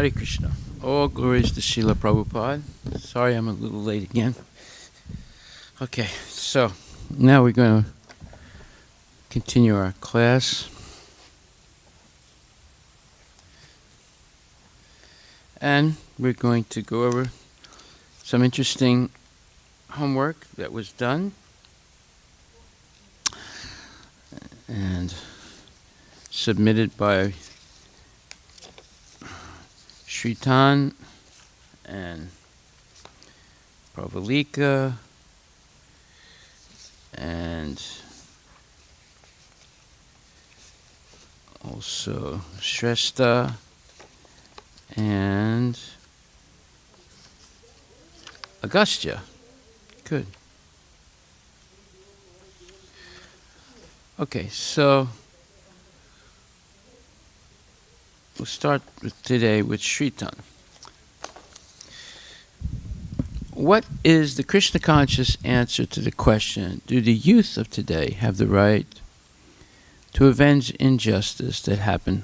Hare Krishna. All glories to Srila Prabhupada. Sorry I'm a little late again. Okay, so now we're going to continue our class. And we're going to go over some interesting homework that was done. And submitted by Shritan and Pravalika and also Shrestha and Agastya. Good. Okay, so we'll start today with Shritan. What is the Krishna conscious answer to the question, do the youth of today have the right to avenge injustice that happened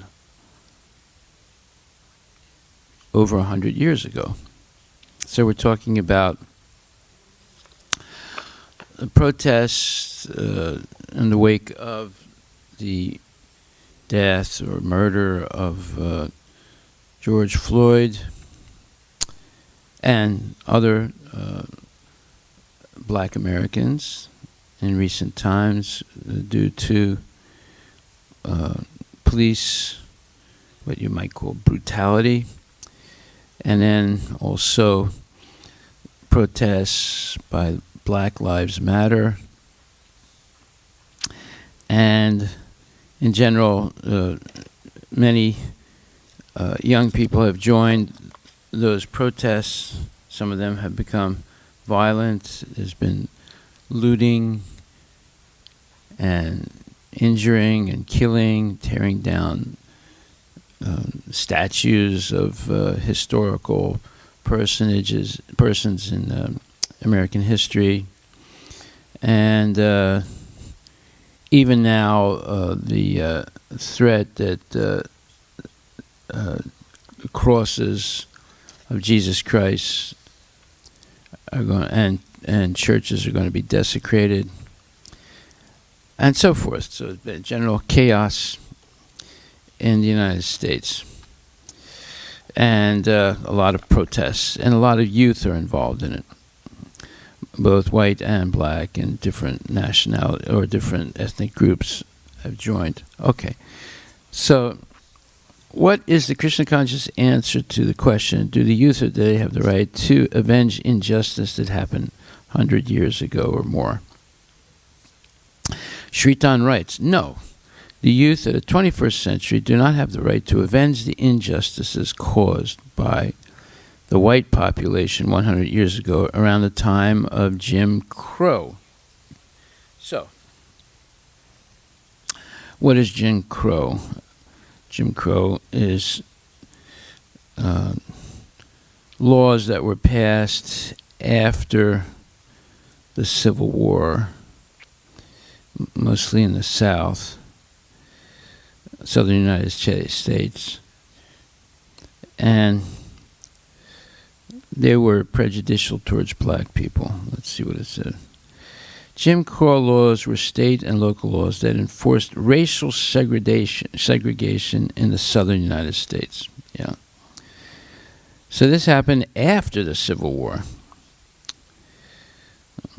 over 100 years ago? So we're talking about the protests in the wake of the death or murder of George Floyd and other black Americans in recent times due to police, what you might call brutality, and then also protests by Black Lives Matter, and in general, many young people have joined those protests. Some of them have become violent. There's been looting and injuring and killing, tearing down statues of historical persons in American history. And even now, the threat that crosses of Jesus Christ are going, and churches are going to be desecrated, and so forth. So it's been general chaos in the United States, and a lot of protests, and a lot of youth are involved in it, both white and black, and different nationality or different ethnic groups have joined. Okay, so what is the Krishna conscious answer to the question, do the youth of today have the right to avenge injustice that happened 100 years ago or more? Shritan writes, no, the youth of the 21st century do not have the right to avenge the injustices caused by the white population 100 years ago around the time of Jim Crow. So, what is Jim Crow? Jim Crow is laws that were passed after the Civil War, mostly in the South, southern United States, and they were prejudicial towards black people. Let's see what it said. Jim Crow laws were state and local laws that enforced racial segregation in the southern United States. Yeah. So this happened after the Civil War.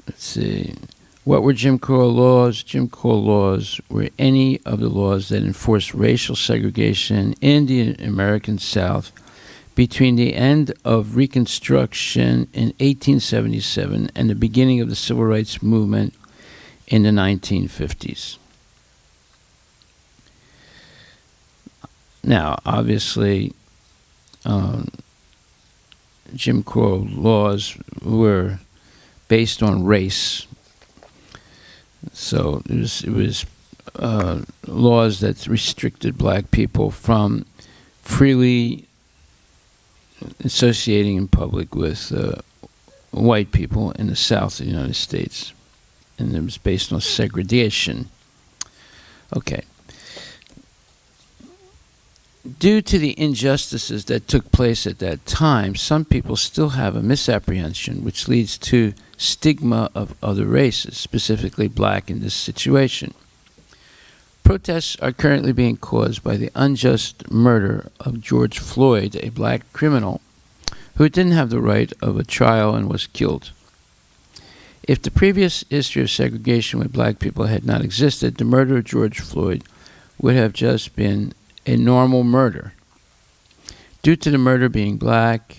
Let's see. What were Jim Crow laws? Jim Crow laws were any of the laws that enforced racial segregation in the American South between the end of Reconstruction in 1877 and the beginning of the Civil Rights Movement in the 1950s. Now, obviously, Jim Crow laws were based on race. So it was laws that restricted black people from freely associating in public with white people in the South of the United States. And it was based on segregation. Okay. Due to the injustices that took place at that time, some people still have a misapprehension which leads to stigma of other races, specifically black in this situation. Protests are currently being caused by the unjust murder of George Floyd, a black criminal who didn't have the right of a trial and was killed. If the previous history of segregation with black people had not existed, the murder of George Floyd would have just been a normal murder. Due to the murder being black,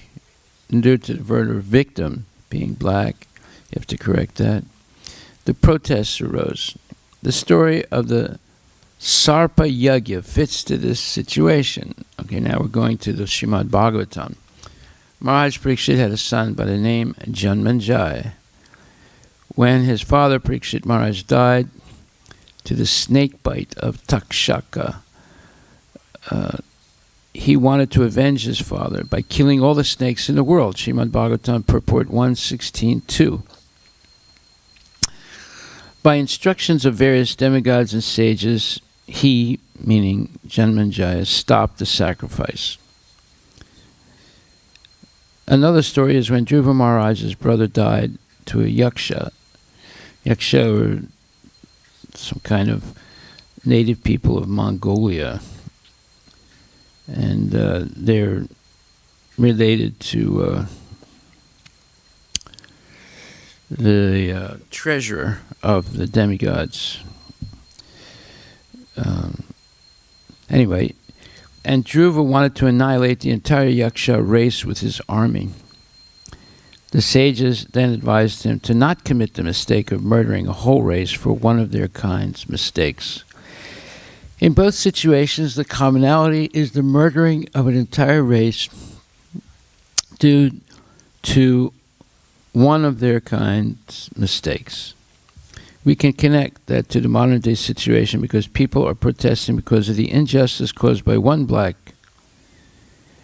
and due to the murder victim being black, you have to correct that, the protests arose. The story of the Sarpa Yagya fits to this situation. Okay, now we're going to the Srimad Bhagvatam. Maharaj Parikshit had a son by the name Janmanjaya. When his father Parikshit Maharaj died to the snake bite of Takshaka, he wanted to avenge his father by killing all the snakes in the world. Srimad Bhagavatam, purport 116.2. By instructions of various demigods and sages, he, meaning Janmanjaya, stopped the sacrifice. Another story is when Dhruva Maharaj's brother died to a yaksha. Yaksha were some kind of native people of Mongolia, and they're related to the treasurer of the demigods. Anyway, and Dhruva wanted to annihilate the entire Yaksha race with his army. The sages then advised him to not commit the mistake of murdering a whole race for one of their kind's mistakes. In both situations, the commonality is the murdering of an entire race due to one of their kind's mistakes. We can connect that to the modern day situation because people are protesting because of the injustice caused by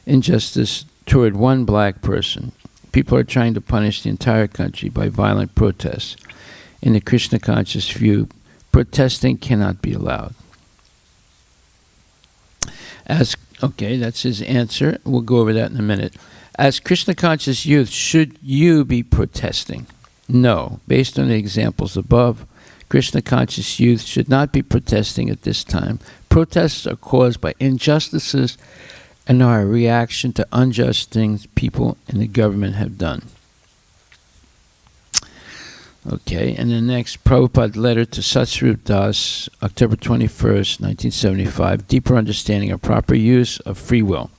injustice toward one black person. People are trying to punish the entire country by violent protests. In the Krishna conscious view, protesting cannot be allowed. Okay, that's his answer. We'll go over that in a minute. As Krishna conscious youth, should you be protesting? No. Based on the examples above, Krishna conscious youth should not be protesting at this time. Protests are caused by injustices and are a reaction to unjust things people in the government have done. Okay, and the next, Prabhupada letter to Satsvarup Das, October 21st, 1975, Deeper Understanding of Proper Use of Free Will.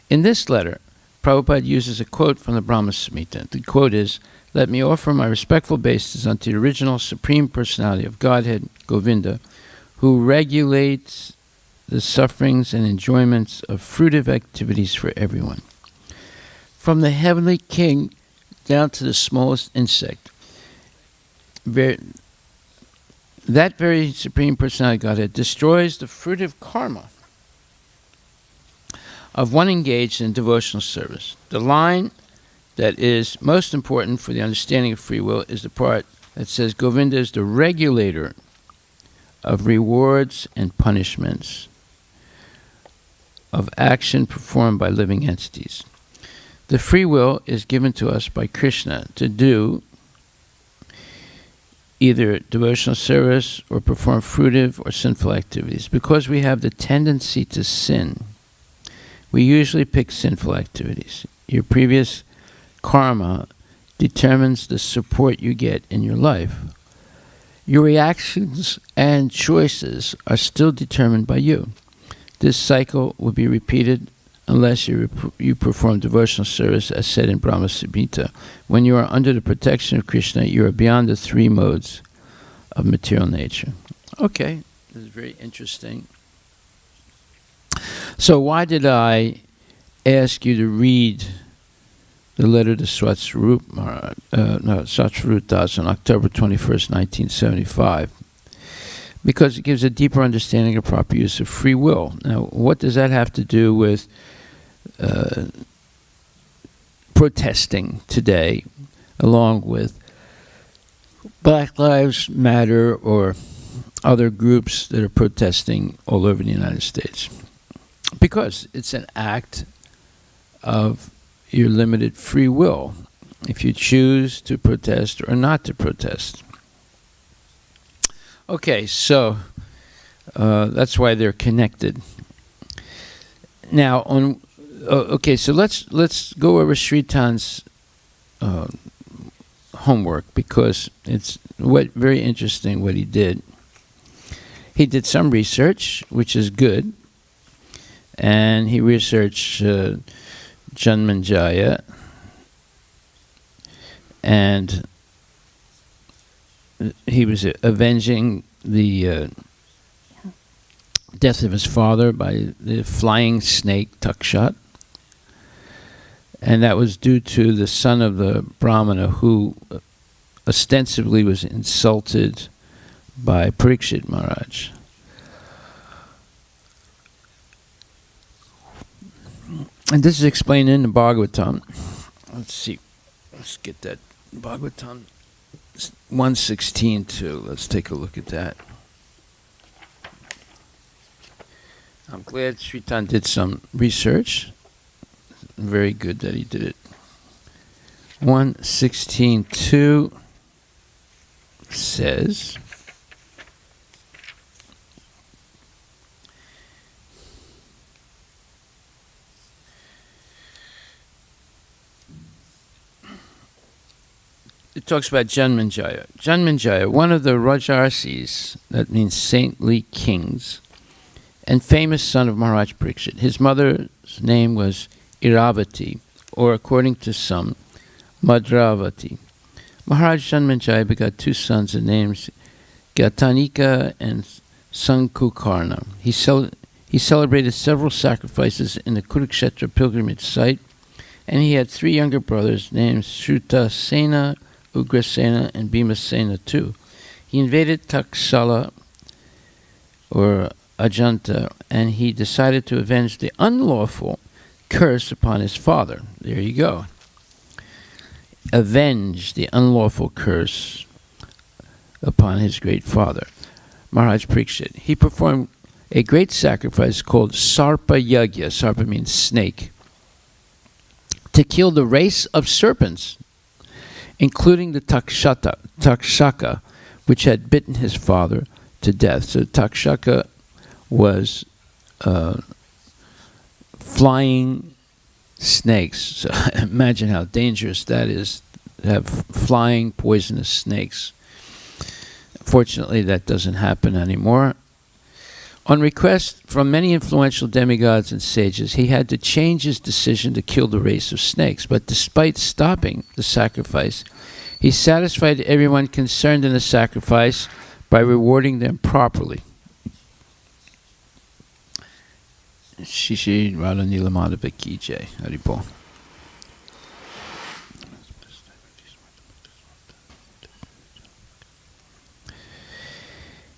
In this letter, Prabhupada uses a quote from the Brahma Samhita. The quote is, "Let me offer my respectful obeisances unto the original Supreme Personality of Godhead, Govinda, who regulates the sufferings and enjoyments of fruitive activities for everyone. From the heavenly king down to the smallest insect, that very Supreme Personality of Godhead destroys the fruitive karma of one engaged in devotional service. The line that is most important for the understanding of free will is the part that says Govinda is the regulator of rewards and punishments of action performed by living entities. The free will is given to us by Krishna to do either devotional service or perform fruitive or sinful activities. Because we have the tendency to sin, we usually pick sinful activities. Your previous karma determines the support you get in your life. Your reactions and choices are still determined by you. This cycle will be repeated unless you perform devotional service as said in Brahma Samhita. When you are under the protection of Krishna, you are beyond the three modes of material nature. Okay, this is very interesting. So why did I ask you to read the letter to Satsvarup Das on October 21st, 1975? Because it gives a deeper understanding of proper use of free will. Now, what does that have to do with protesting today, along with Black Lives Matter or other groups that are protesting all over the United States? because it's an act of your limited free will, if you choose to protest or not to protest. Okay, so that's why they're connected. Now, so let's go over Sri Tan's homework, because it's very interesting what he did. He did some research, which is good, and he researched Janmanjaya, and he was avenging the death of his father by the flying snake Takshat, and that was due to the son of the Brahmana who ostensibly was insulted by Parikshit Maharaj. And this is explained in the Bhagavatam. Let's see. Let's get that Bhagavatam 1:16 too. Let's take a look at that. I'm glad Sritan did some research. Very good that he did it. 1:16:2 says, it talks about Janmanjaya. Janmanjaya, one of the Rajarsis, that means saintly kings, and famous son of Maharaj Parikshit. His mother's name was Iravati, or according to some, Madravati. Maharaj Janmanjaya begot two sons, the names Gatanika and Sankukarna. He celebrated several sacrifices in the Kurukshetra pilgrimage site, and he had three younger brothers named Shrutasena, Ugrasena, and Bhimasena too. He invaded Taksala, or Ajanta, and he decided to avenge the unlawful curse upon his father. There you go. Avenge the unlawful curse upon his great father, Maharaj Parikshit. He performed a great sacrifice called Sarpa Yagya. Sarpa means snake. To kill the race of serpents, including the Takshaka, which had bitten his father to death. So Takshaka was flying snakes. So imagine how dangerous that is, to have flying poisonous snakes. Fortunately, that doesn't happen anymore. On request from many influential demigods and sages, he had to change his decision to kill the race of snakes. But despite stopping the sacrifice, he satisfied everyone concerned in the sacrifice by rewarding them properly. Shishi Radha Nilamadava Ki Jai. Haribol.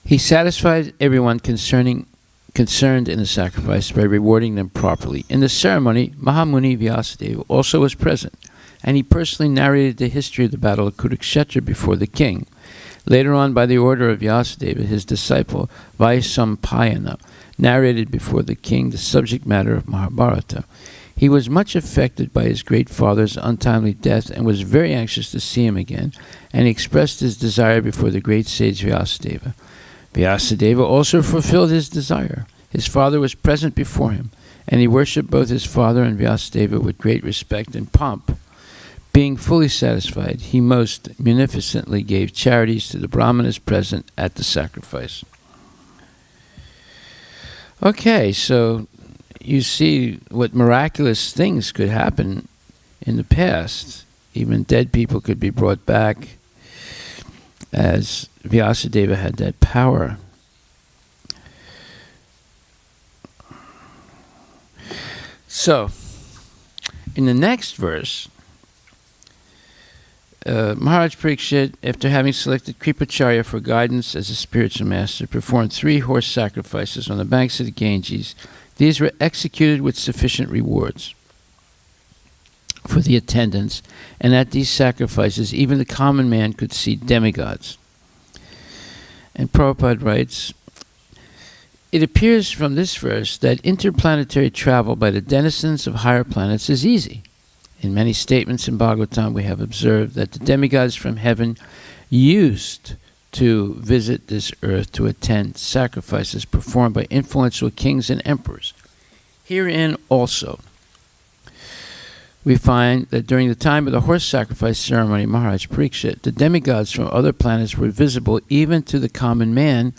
He satisfied everyone concerned in the sacrifice by rewarding them properly. In the ceremony, Mahamuni Vyasadeva also was present, and he personally narrated the history of the battle of Kurukshetra before the king. Later on, by the order of Vyasadeva, his disciple Vaisampayana narrated before the king the subject matter of Mahabharata. He was much affected by his great father's untimely death and was very anxious to see him again, and he expressed his desire before the great sage Vyasadeva. Vyasadeva also fulfilled his desire. His father was present before him, and he worshipped both his father and Vyasadeva with great respect and pomp. Being fully satisfied, he most munificently gave charities to the brahmanas present at the sacrifice. Okay, so you see what miraculous things could happen in the past. Even dead people could be brought back, as Vyasadeva had that power. So, in the next verse, Maharaj Parikshit, after having selected Kripacharya for guidance as a spiritual master, performed 3 horse sacrifices on the banks of the Ganges. These were executed with sufficient rewards for the attendants, and at these sacrifices even the common man could see demigods. And Prabhupada writes, it appears from this verse that interplanetary travel by the denizens of higher planets is easy. In many statements in Bhagavatam, we have observed that the demigods from heaven used to visit this earth to attend sacrifices performed by influential kings and emperors. Herein also, we find that during the time of the horse sacrifice ceremony, Maharaj Parikshit, the demigods from other planets were visible even to the common man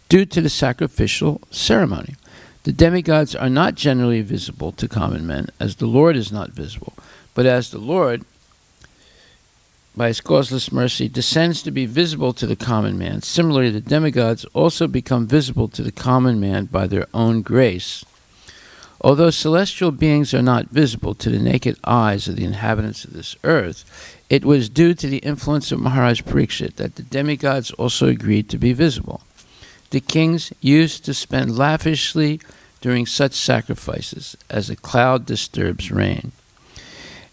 due to the sacrificial ceremony. The demigods are not generally visible to common men, as the Lord is not visible, but as the Lord, by his causeless mercy, descends to be visible to the common man. Similarly, the demigods also become visible to the common man by their own grace. Although celestial beings are not visible to the naked eyes of the inhabitants of this earth, it was due to the influence of Maharaj Parikshit that the demigods also agreed to be visible. The kings used to spend lavishly during such sacrifices, as a cloud disturbs rain.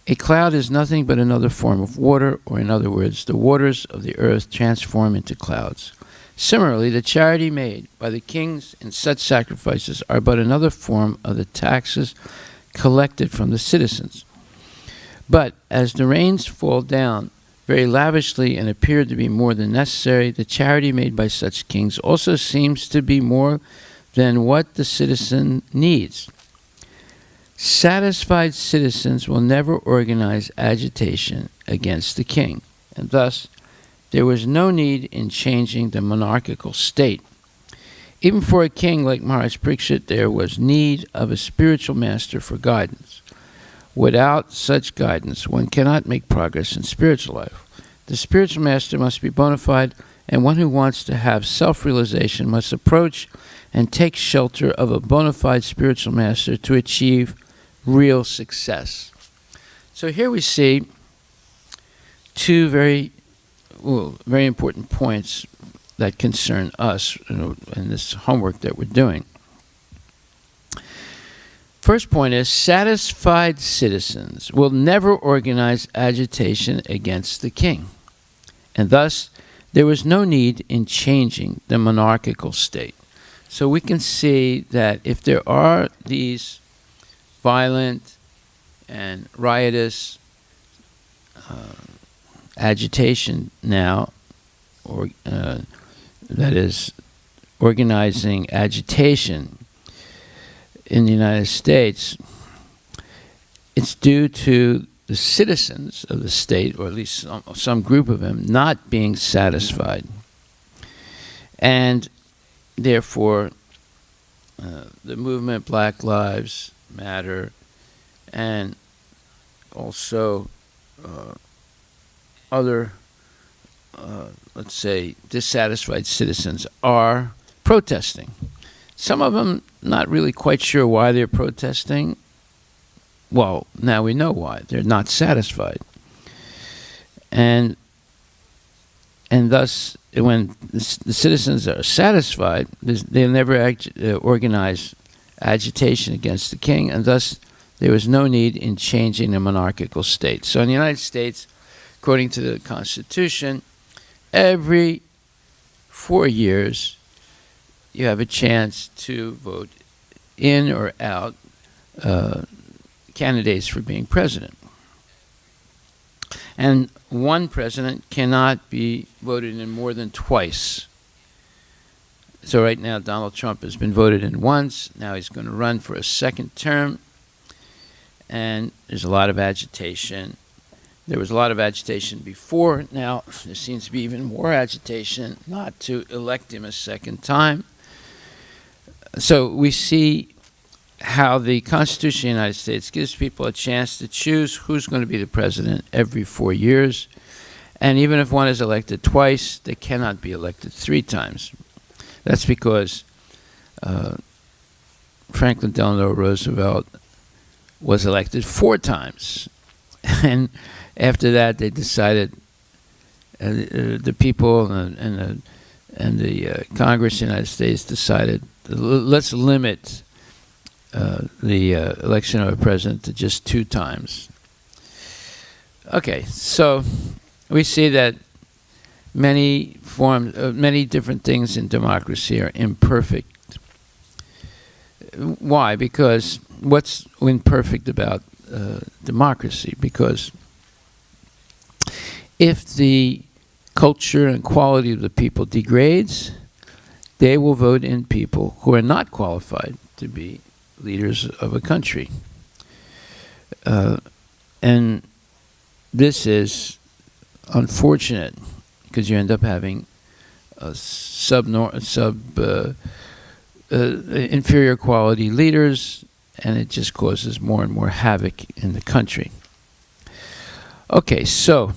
A cloud is nothing but another form of water, or in other words, the waters of the earth transform into clouds. Similarly, the charity made by the kings in such sacrifices are but another form of the taxes collected from the citizens. But as the rains fall down very lavishly and appear to be more than necessary, the charity made by such kings also seems to be more than what the citizen needs. Satisfied citizens will never organize agitation against the king, and thus there was no need in changing the monarchical state. Even for a king like Maharaj Parikshit, there was need of a spiritual master for guidance. Without such guidance, one cannot make progress in spiritual life. The spiritual master must be bona fide, and one who wants to have self-realization must approach and take shelter of a bona fide spiritual master to achieve real success. So here we see two very important points that concern us in this homework that we're doing. First point is, satisfied citizens will never organize agitation against the king, and thus there was no need in changing the monarchical state. So we can see that if there are these violent and riotous agitation now, or that is, organizing agitation in the United States, it's due to the citizens of the state, or at least some group of them, not being satisfied. And therefore, the movement Black Lives Matter, and also other, let's say, dissatisfied citizens are protesting. Some of them not really quite sure why they're protesting. Well, now we know why. They're not satisfied. And thus, when the citizens are satisfied, they'll never organize agitation against the king, and thus there was no need in changing the monarchical state. So in the United States, according to the Constitution, every 4 years you have a chance to vote in or out candidates for being president. And one president cannot be voted in more than twice. So right now, Donald Trump has been voted in once. Now he's going to run for a second term. And there's a lot of agitation. There was a lot of agitation before. Now there seems to be even more agitation not to elect him a second time. So we see how the Constitution of the United States gives people a chance to choose who's going to be the president every 4 years. And even if one is elected twice, they cannot be elected 3 times. That's because Franklin Delano Roosevelt was elected 4 times. And after that, they decided, the people and the Congress of the United States decided, let's limit the election of a president to just 2 times. Okay, so we see that many different things in democracy are imperfect, Why? Because what's imperfect about democracy? Because if the culture and quality of the people degrades, they will vote in people who are not qualified to be leaders of a country. And this is unfortunate because you end up having inferior quality leaders, and it just causes more and more havoc in the country. Okay, so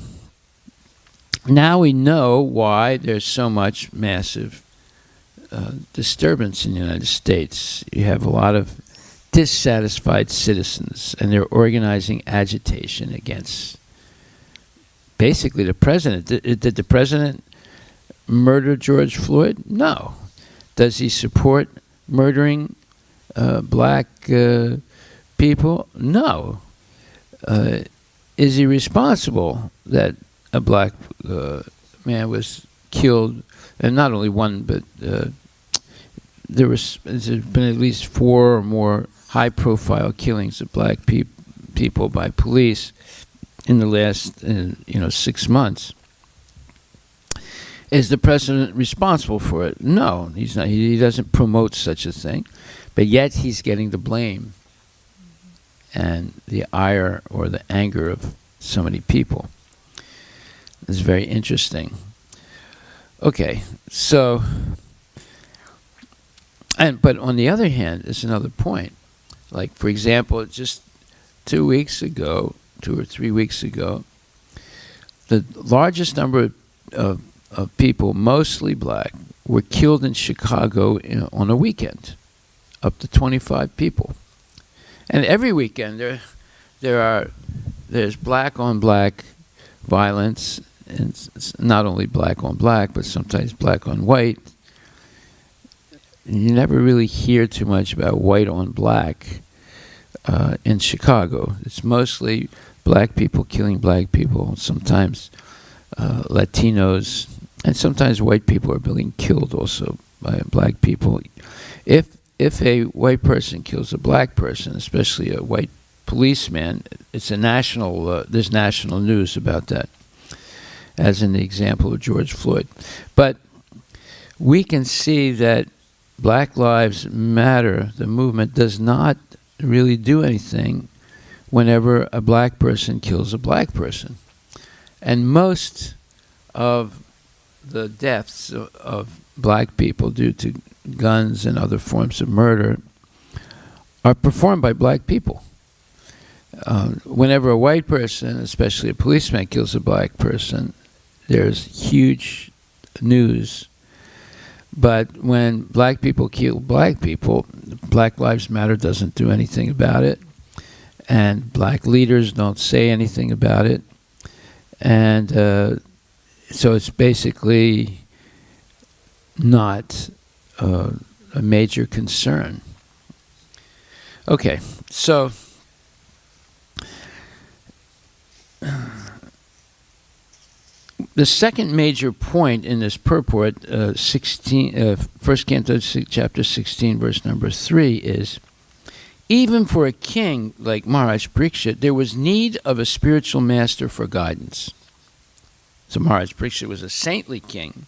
now we know why there's so much massive disturbance in the United States. You have a lot of dissatisfied citizens, and they're organizing agitation against basically the president. Did the president murder George Floyd? No. Does he support murdering black people? No. Is he responsible that a black man was killed? And not only one, but there's been at least 4 or more high-profile killings of black people by police in the last 6 months. Is the president responsible for it? No, he's not. He doesn't promote such a thing, but yet he's getting the blame and the ire or the anger of so many people. It's very interesting. Okay, so, but on the other hand, there's another point. Like, for example, just 2 weeks ago, 2 or 3 weeks ago, the largest number of people, mostly black, were killed in Chicago on a weekend, up to 25 people. And every weekend there's black on black violence, and it's not only black on black, but sometimes black on white. And you never really hear too much about white on black in Chicago. It's mostly black people killing black people, sometimes Latinos, and sometimes white people are being killed also by black people. If a white person kills a black person, especially a white policeman, it's a national. There's national news about that, as in the example of George Floyd. But we can see that Black Lives Matter, the movement, does not really do anything whenever a black person kills a black person. And most of the deaths of black people due to guns and other forms of murder are performed by black people. Whenever a white person, especially a policeman, kills a black person, there's huge news. But when black people kill black people, Black Lives Matter doesn't do anything about it, and black leaders don't say anything about it, and so it's basically not a major concern. Okay, so the second major point in this purport, 1 Canto, chapter 16, verse number 3, is, even for a king like Maharaj Parikshit, there was need of a spiritual master for guidance. So Maharaj Parikshit was a saintly king,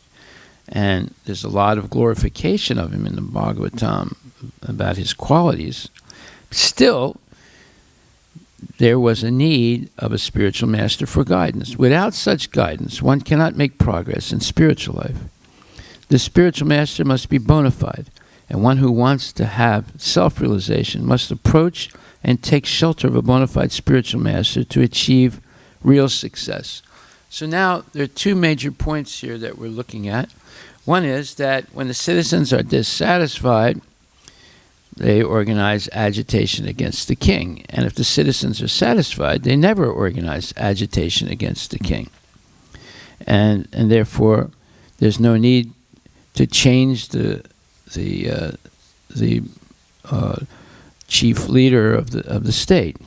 and there's a lot of glorification of him in the Bhagavatam about his qualities. Still, there was a need of a spiritual master for guidance. Without such guidance, one cannot make progress in spiritual life. The spiritual master must be bona fide, and one who wants to have self-realization must approach and take shelter of a bona fide spiritual master to achieve real success. So now there are 2 major points here that we're looking at. One is that when the citizens are dissatisfied, they organize agitation against the king. And if the citizens are satisfied, they never organize agitation against the king. And therefore, there's no need to change the chief leader of the state.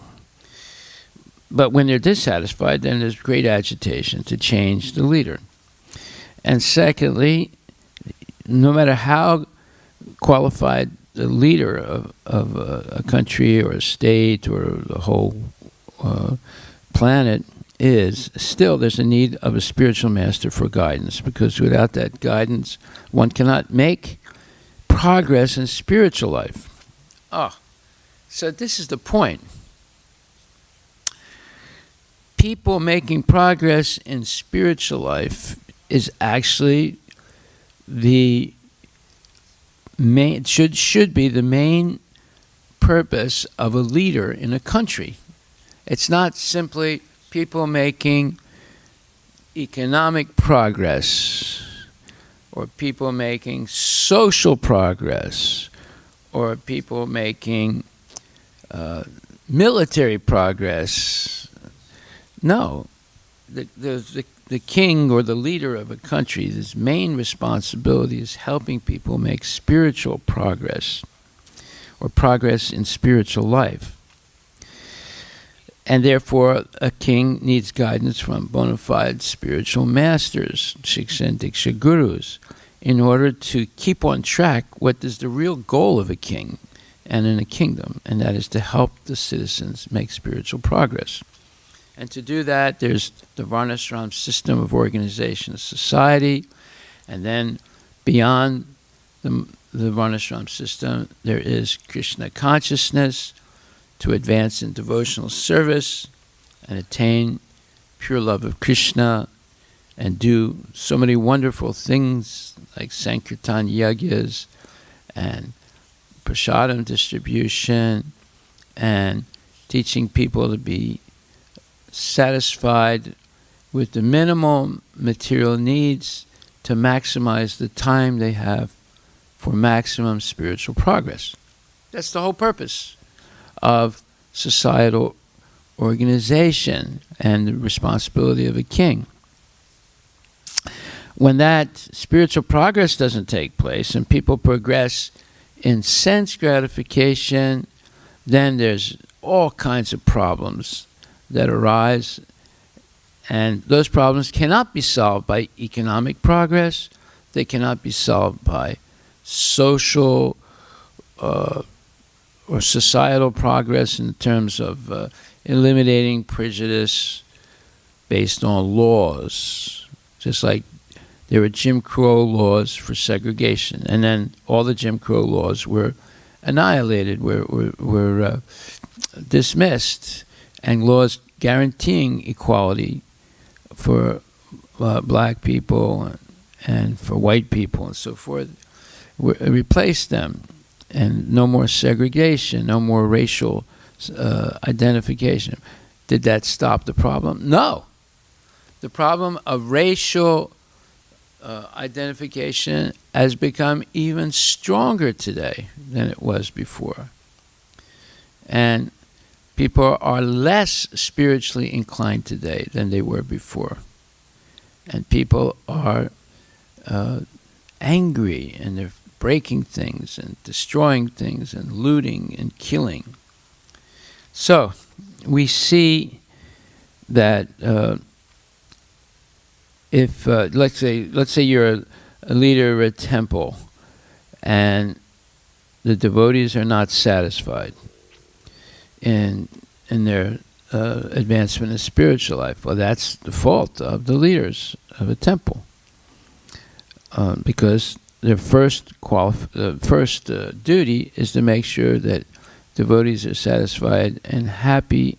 But when they're dissatisfied, then there's great agitation to change the leader. And secondly, no matter how qualified the leader of a country or a state or the whole planet is, still there's a need of a spiritual master for guidance, because without that guidance, one cannot make progress in spiritual life. So this is the point. People making progress in spiritual life is actually the main, should be the main purpose of a leader in a country. It's not simply people making economic progress, or people making social progress, or people making military progress. No, the king or the leader of a country, his main responsibility is helping people make spiritual progress, or progress in spiritual life. And therefore, a king needs guidance from bona fide spiritual masters, Shiksha and Diksha gurus, in order to keep on track what is the real goal of a king and in a kingdom, and that is to help the citizens make spiritual progress. And to do that, there's the Varnashram system of organization of society, and then beyond the Varnashram system, there is Krishna consciousness, to advance in devotional service and attain pure love of Krishna and do so many wonderful things like Sankirtan Yagyas and prasadam distribution and teaching people to be satisfied with the minimal material needs to maximize the time they have for maximum spiritual progress. That's the whole purpose of societal organization and the responsibility of a king. When that spiritual progress doesn't take place and people progress in sense gratification, then there's all kinds of problems that arise, and those problems cannot be solved by economic progress. They cannot be solved by social or societal progress in terms of eliminating prejudice based on laws. Just like there were Jim Crow laws for segregation, and then all the Jim Crow laws were annihilated, were dismissed, and laws guaranteeing equality for black people and for white people and so forth replaced them. And no more segregation, no more racial identification. Did that stop the problem? No. The problem of racial identification has become even stronger today than it was before. And people are less spiritually inclined today than they were before. And people are angry, and they're breaking things and destroying things and looting and killing. So we see that if let's say you're a leader of a temple and the devotees are not satisfied in their advancement in spiritual life, well, that's the fault of the leaders of a temple, because their first duty is to make sure that devotees are satisfied and happy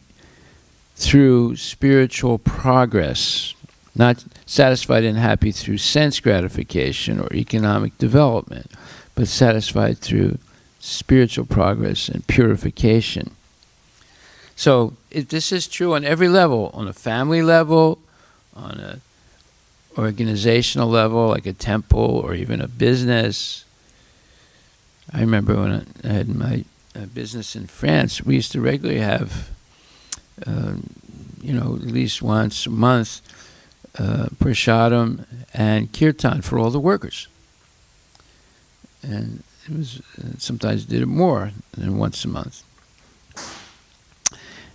through spiritual progress, not satisfied and happy through sense gratification or economic development, but satisfied through spiritual progress and purification. So this is true on every level, on a family level, on a organizational level, like a temple or even a business. I remember when I had my business in France, we used to regularly have, at least once a month, prasadam and kirtan for all the workers. And it was sometimes did it more than once a month.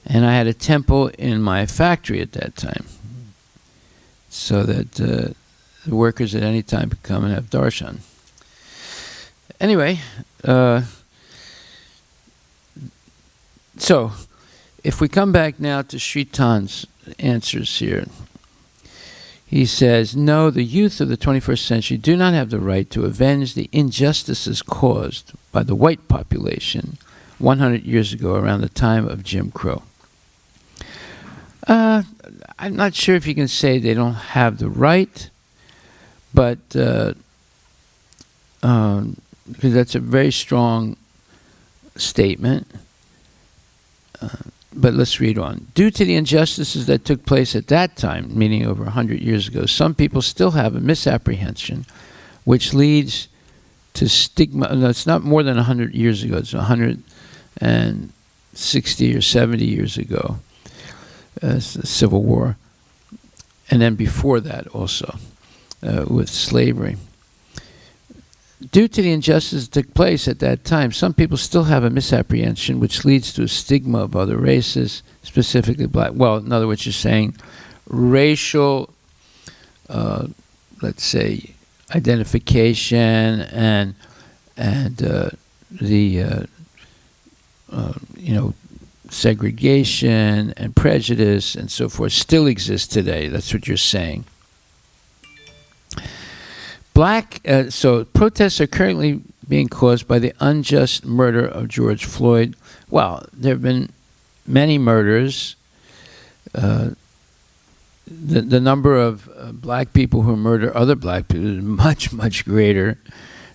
And I had a temple in my factory at that time, so that the workers at any time could come and have darshan. Anyway, So, if we come back now to Sri Tan's answers here, he says, no, the youth of the 21st century do not have the right to avenge the injustices caused by the white population 100 years ago around the time of Jim Crow. I'm not sure if you can say they don't have the right, but because that's a very strong statement. But let's read on. Due to the injustices that took place at that time, meaning over 100 years ago, some people still have a misapprehension, which leads to stigma. No, it's not more than 100 years ago. It's 160 or 70 years ago. The Civil War. And then before that also, with slavery. Due to the injustice that took place at that time, some people still have a misapprehension which leads to a stigma of other races, specifically black. Well, in other words, you're saying racial, let's say, identification and segregation and prejudice and so forth still exists today. That's what you're saying. So protests are currently being caused by the unjust murder of George Floyd. Well, there have been many murders. The number of black people who murder other black people is much, much greater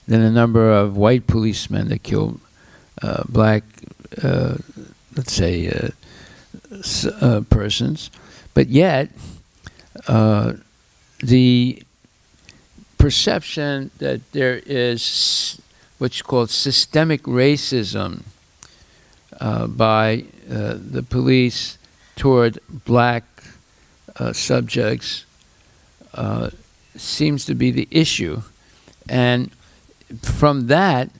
than the number of white policemen that kill black, let's say, persons. But yet, the perception that there is what's called systemic racism by the police toward black subjects seems to be the issue. And from that,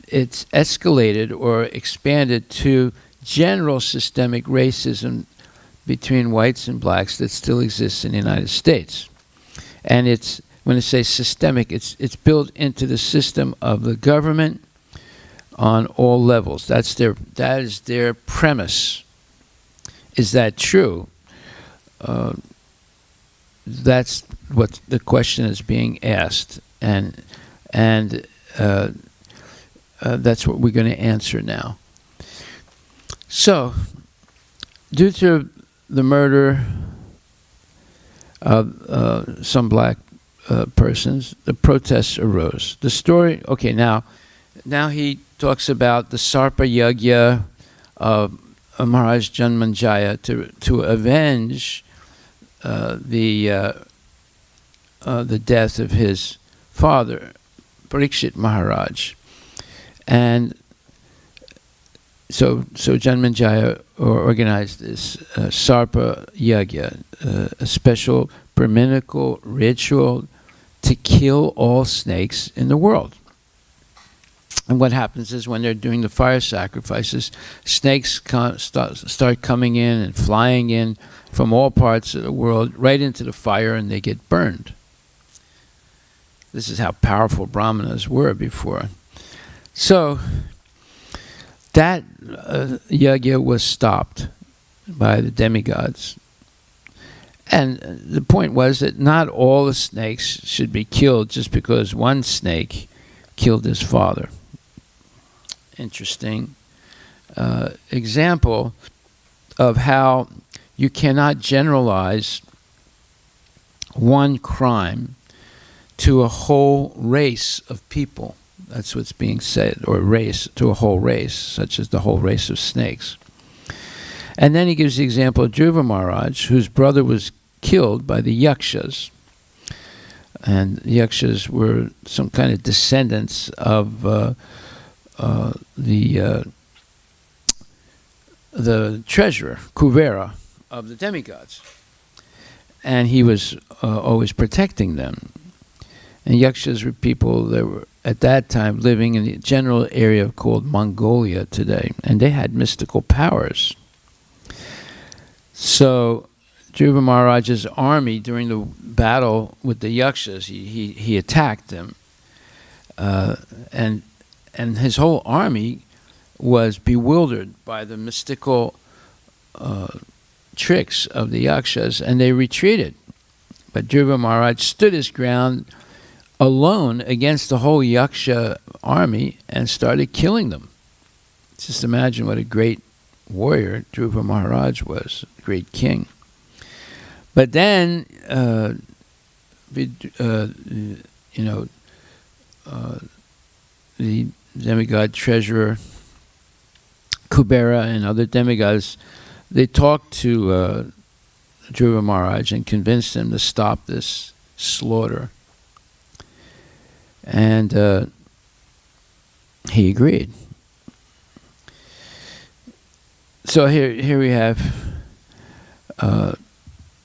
it's escalated or expanded to general systemic racism between whites and blacks that still exists in the United States. And it's, when I say systemic, it's built into the system of the government on all levels. That is their premise. Is that true? That's what the question is being asked, and that's what we're going to answer now. So, due to the murder of some black persons, the protests arose. The story, okay, now he talks about the Sarpa Yagya of Maharaj Janmanjaya to avenge the death of his father, Parikshit Maharaj. And so Janmanjaya organized this Sarpa Yagya, a special Brahminical ritual to kill all snakes in the world. And what happens is when they're doing the fire sacrifices, snakes start coming in and flying in from all parts of the world right into the fire, and they get burned. This is how powerful brahmanas were before. So that yagya was stopped by the demigods. And the point was that not all the snakes should be killed just because one snake killed his father. Interesting example of how you cannot generalize one crime to a whole race of people. That's what's being said, or race, to a whole race, such as the whole race of snakes. And then he gives the example of Dhruva Maharaj, whose brother was killed by the yakshas. And the yakshas were some kind of descendants of the treasurer, Kuvera, of the demigods. And he was always protecting them. And yakshas were people that were, at that time, living in the general area called Mongolia today. And they had mystical powers. So Dhruva Maharaj's army, during the battle with the yakshas, he attacked them. And his whole army was bewildered by the mystical tricks of the yakshas, and they retreated. But Dhruva Maharaj stood his ground alone against the whole yaksha army and started killing them. Just imagine what a great warrior Dhruva Maharaj was, a great king. But then, the demigod treasurer Kubera and other demigods, they talked to Dhruva Maharaj and convinced him to stop this slaughter. And he agreed. So here we have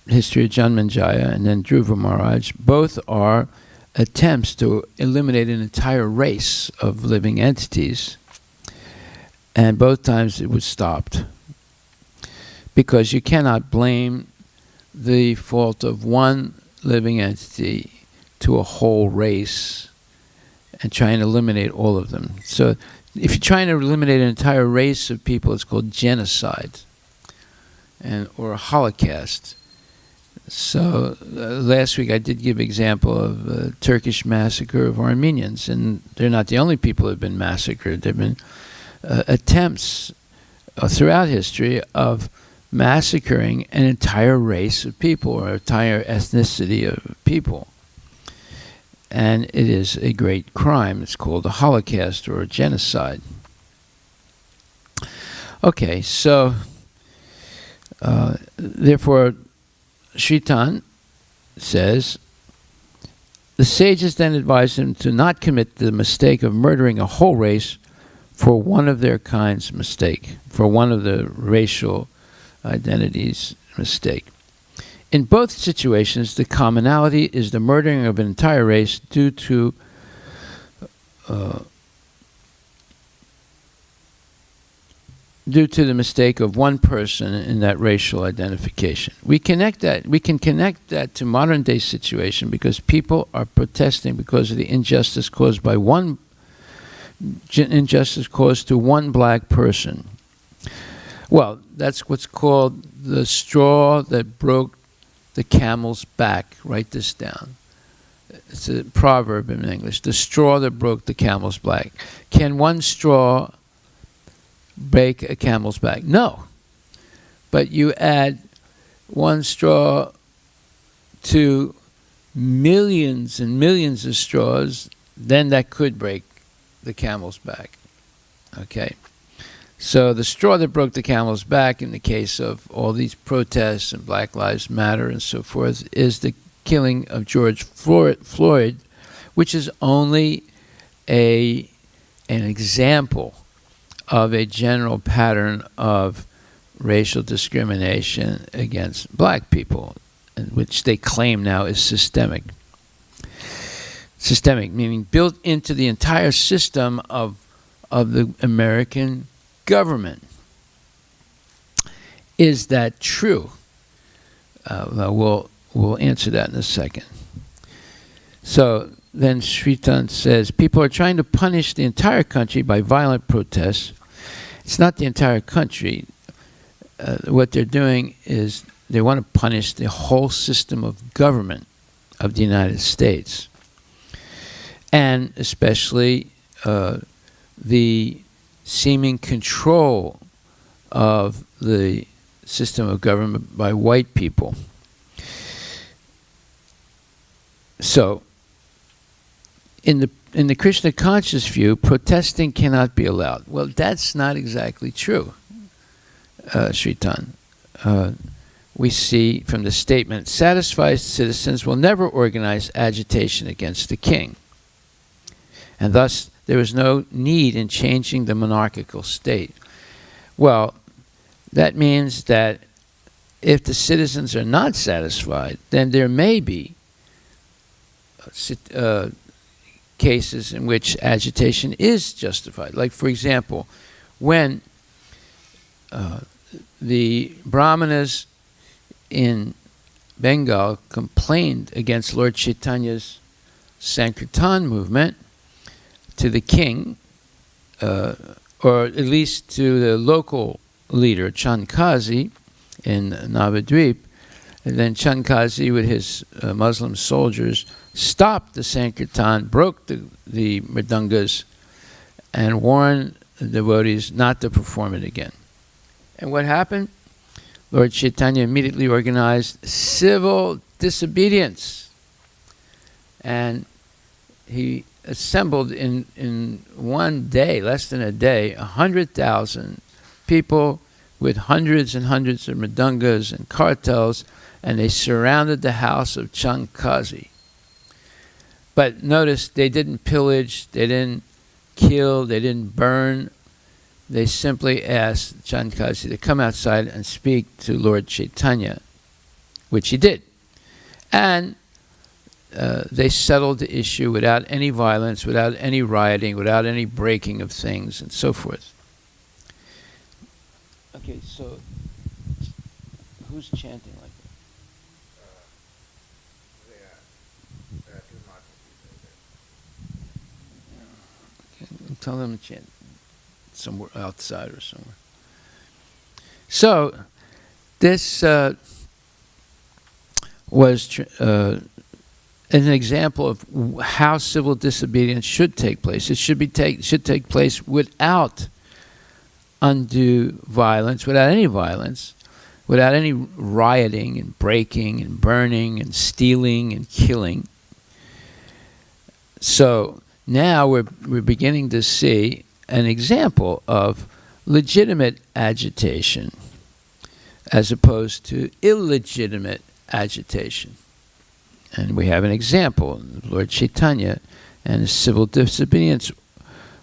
history of Janmanjaya and then Dhruva Maharaj. Both are attempts to eliminate an entire race of living entities, and both times it was stopped. Because you cannot blame the fault of one living entity to a whole race and try and eliminate all of them. So if you're trying to eliminate an entire race of people, it's called genocide or a holocaust. So last week I did give example of the Turkish massacre of Armenians, and they're not the only people who have been massacred. There have been attempts throughout history of massacring an entire race of people or entire ethnicity of people. And it is a great crime. It's called a holocaust or a genocide. Okay, so therefore, Shritan says, the sages then advised him to not commit the mistake of murdering a whole race for one of their kind's mistake, for one of the racial identities' mistake. In both situations, the commonality is the murdering of an entire race due to the mistake of one person in that racial identification. We can connect that to modern day situation because people are protesting because of the injustice caused by injustice caused to one black person. Well, that's what's called the straw that broke the camel's back. Write this down. It's a proverb in English. The straw that broke the camel's back. Can one straw break a camel's back? No. But you add one straw to millions and millions of straws, then that could break the camel's back. Okay? So the straw that broke the camel's back in the case of all these protests and Black Lives Matter and so forth is the killing of George Floyd, which is only an example of a general pattern of racial discrimination against black people, which they claim now is systemic. Systemic, meaning built into the entire system of the American government. Is that true? We'll answer that in a second. So then Shritan says, people are trying to punish the entire country by violent protests. It's not the entire country. What they're doing is they want to punish the whole system of government of the United States. And especially the seeming control of the system of government by white people. So, in the Krishna conscious view, protesting cannot be allowed. Well, that's not exactly true, Shritan. We see from the statement, satisfied citizens will never organize agitation against the king. And thus, there is no need in changing the monarchical state. Well, that means that if the citizens are not satisfied, then there may be cases in which agitation is justified. Like, for example, when the Brahmanas in Bengal complained against Lord Chaitanya's Sankirtan movement to the king, or at least to the local leader, Chankazi, in Navadvip. And then Chankazi, with his Muslim soldiers, stopped the Sankirtan, broke the mridungas, and warned the devotees not to perform it again. And what happened? Lord Chaitanya immediately organized civil disobedience. And he assembled in one day, less than a day, 100,000 people with hundreds and hundreds of mridungas and kartals, and they surrounded the house of Chankazi. But notice, they didn't pillage, they didn't kill, they didn't burn. They simply asked Chankazi to come outside and speak to Lord Chaitanya, which he did. And they settled the issue without any violence, without any rioting, without any breaking of things, and so forth. Okay, so who's chanting like that? Okay, tell them to chant somewhere outside or somewhere. So this was an example of how civil disobedience should take place. It should take place without undue violence, without any violence, without any rioting and breaking and burning and stealing and killing. So now we're beginning to see an example of legitimate agitation as opposed to illegitimate agitation. And we have an example, Lord Chaitanya and his civil disobedience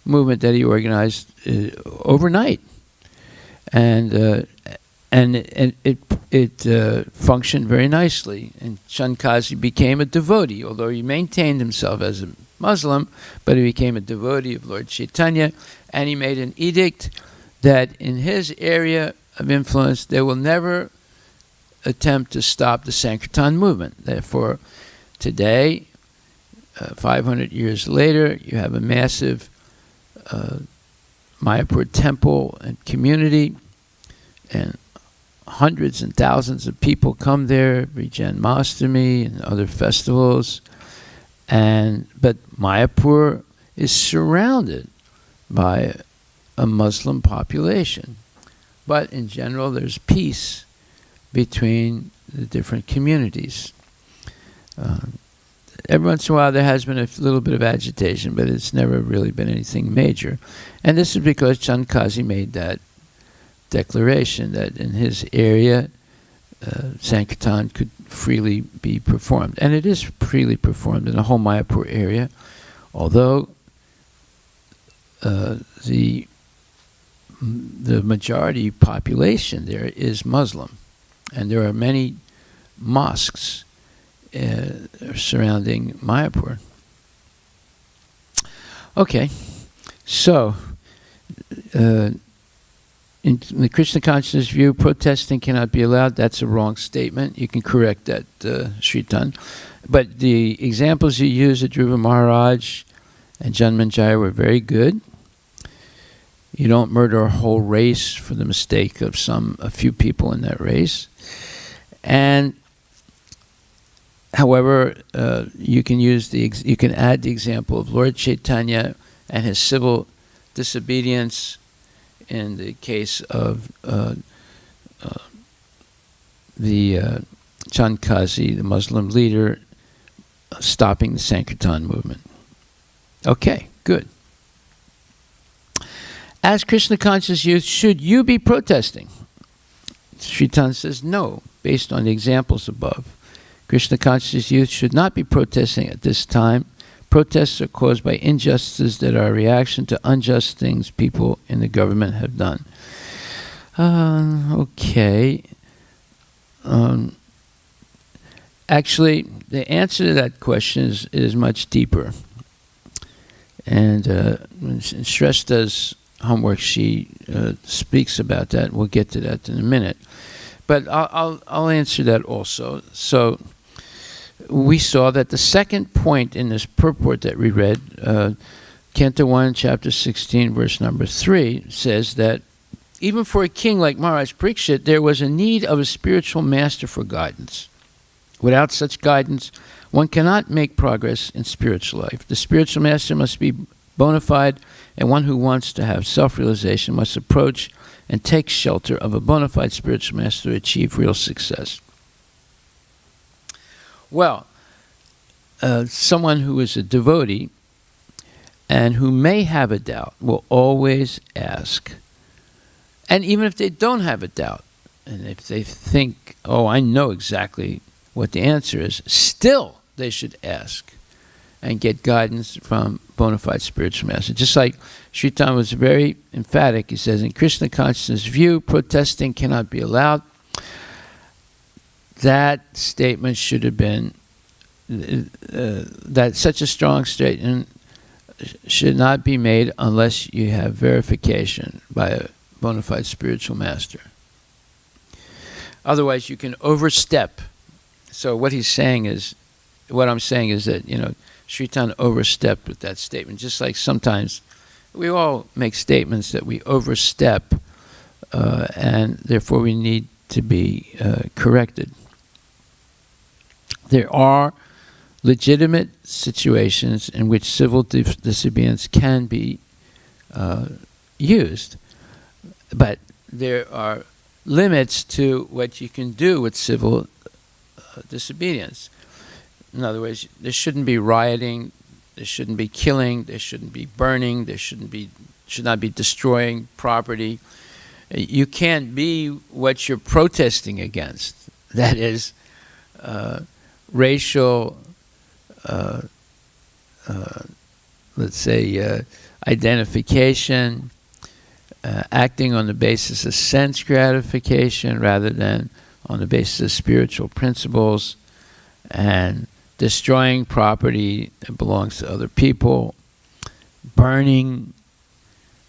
movement that he organized overnight. And it functioned very nicely. And Chankazi became a devotee, although he maintained himself as a Muslim, but he became a devotee of Lord Chaitanya, and he made an edict that in his area of influence they will never attempt to stop the Sankirtan movement. Therefore, today, 500 years later, you have a massive Mayapur temple and community, and hundreds and thousands of people come there every Janmashtami and other festivals. But Mayapur is surrounded by a Muslim population. But in general, there's peace between the different communities. Every once in a while there has been a little bit of agitation, but it's never really been anything major. And this is because Chankazi made that declaration that in his area, Sankirtan could freely be performed. And it is freely performed in the whole Mayapur area, although the majority population there is Muslim. And there are many mosques surrounding Mayapur. Okay, so in the Krishna consciousness view, protesting cannot be allowed. That's a wrong statement. You can correct that, Sritan. But the examples you used at Dhruva Maharaj and Janmanjaya were very good. You don't murder a whole race for the mistake of a few people in that race. And however, you can add the example of Lord Chaitanya and his civil disobedience in the case of the Chankazi, the Muslim leader, stopping the Sankirtan movement. Okay, good. As Krishna conscious youth, should you be protesting? Sritan says no, based on the examples above. Krishna conscious youth should not be protesting at this time. Protests are caused by injustices that are a reaction to unjust things people in the government have done. Okay. Actually, the answer to that question is much deeper. And when Shresh does homework, she speaks about that. We'll get to that in a minute. But I'll answer that also. So we saw that the second point in this purport that we read Canto 1, chapter 16, verse number 3 says that even for a king like Maharaj Parikshit, there was a need of a spiritual master for guidance. Without such guidance, one cannot make progress in spiritual life. The spiritual master must be bona fide, and one who wants to have self-realization must approach and take shelter of a bona fide spiritual master to achieve real success. Well, someone who is a devotee and who may have a doubt will always ask. And even if they don't have a doubt, and if they think, oh, I know exactly what the answer is, still they should ask and get guidance from bona fide spiritual master. Just like Sri Chaitanya was very emphatic, he says, in Krishna consciousness view, protesting cannot be allowed. That statement should have been, that such a strong statement should not be made unless you have verification by a bona fide spiritual master. Otherwise, you can overstep. So what I'm saying is that, Sri Chaitanya overstepped with that statement. Just like sometimes we all make statements that we overstep, and therefore we need to be corrected. There are legitimate situations in which civil disobedience can be used, but there are limits to what you can do with civil disobedience. In other words, there shouldn't be rioting, there shouldn't be killing, there shouldn't be burning, should not be destroying property. You can't be what you're protesting against. That is racial, let's say, identification, acting on the basis of sense gratification rather than on the basis of spiritual principles, and destroying property that belongs to other people, burning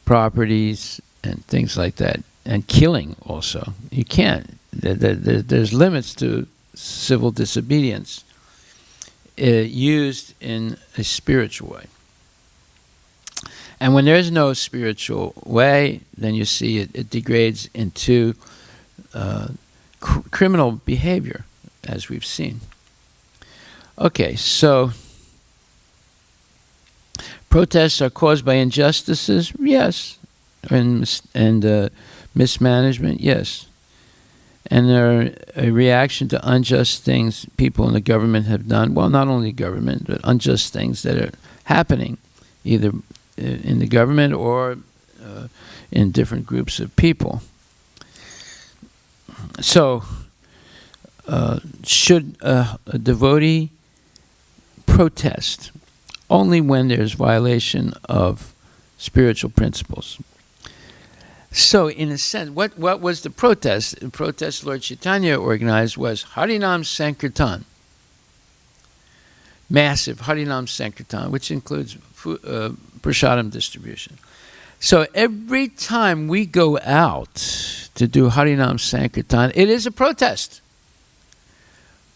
properties and things like that, and killing also. You can't. There's limits to civil disobedience used in a spiritual way. And when there's no spiritual way, then you see it degrades into criminal behavior, as we've seen. Okay, so protests are caused by injustices, yes, and mismanagement, yes. And they're a reaction to unjust things people in the government have done. Well, not only government, but unjust things that are happening, either in the government or in different groups of people. So, should a devotee protest only when there's violation of spiritual principles? So, in a sense, what was the protest? The protest Lord Chaitanya organized was Harinam Sankirtan. Massive Harinam Sankirtan, which includes prasadam distribution. So every time we go out to do Harinam Sankirtan, it is a protest.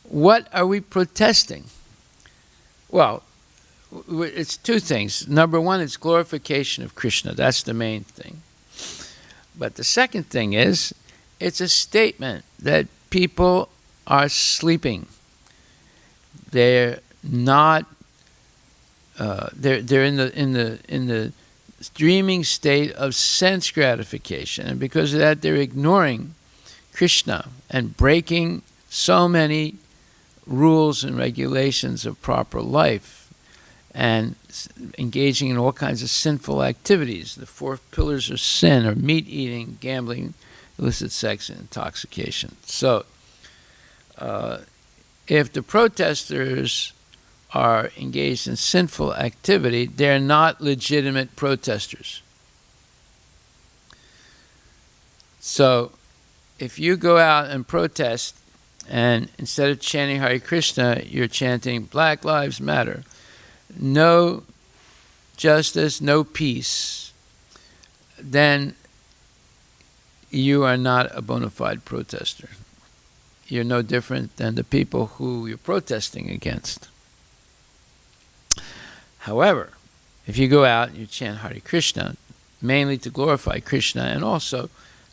What are we protesting? Well, it's two things. Number one, it's glorification of Krishna. That's the main thing. But the second thing is, it's a statement that people are sleeping. They're not. They're in the dreaming state of sense gratification, and because of that, they're ignoring Krishna and breaking so many rules and regulations of proper life, and engaging in all kinds of sinful activities. The 4 pillars of sin are meat eating, gambling, illicit sex, and intoxication. So, if the protesters are engaged in sinful activity, they're not legitimate protesters. So, if you go out and protest, and instead of chanting Hare Krishna, you're chanting Black Lives Matter, no justice, no peace, then you are not a bona fide protester. You're no different than the people who you're protesting against. However, if you go out and you chant Hare Krishna, mainly to glorify Krishna and also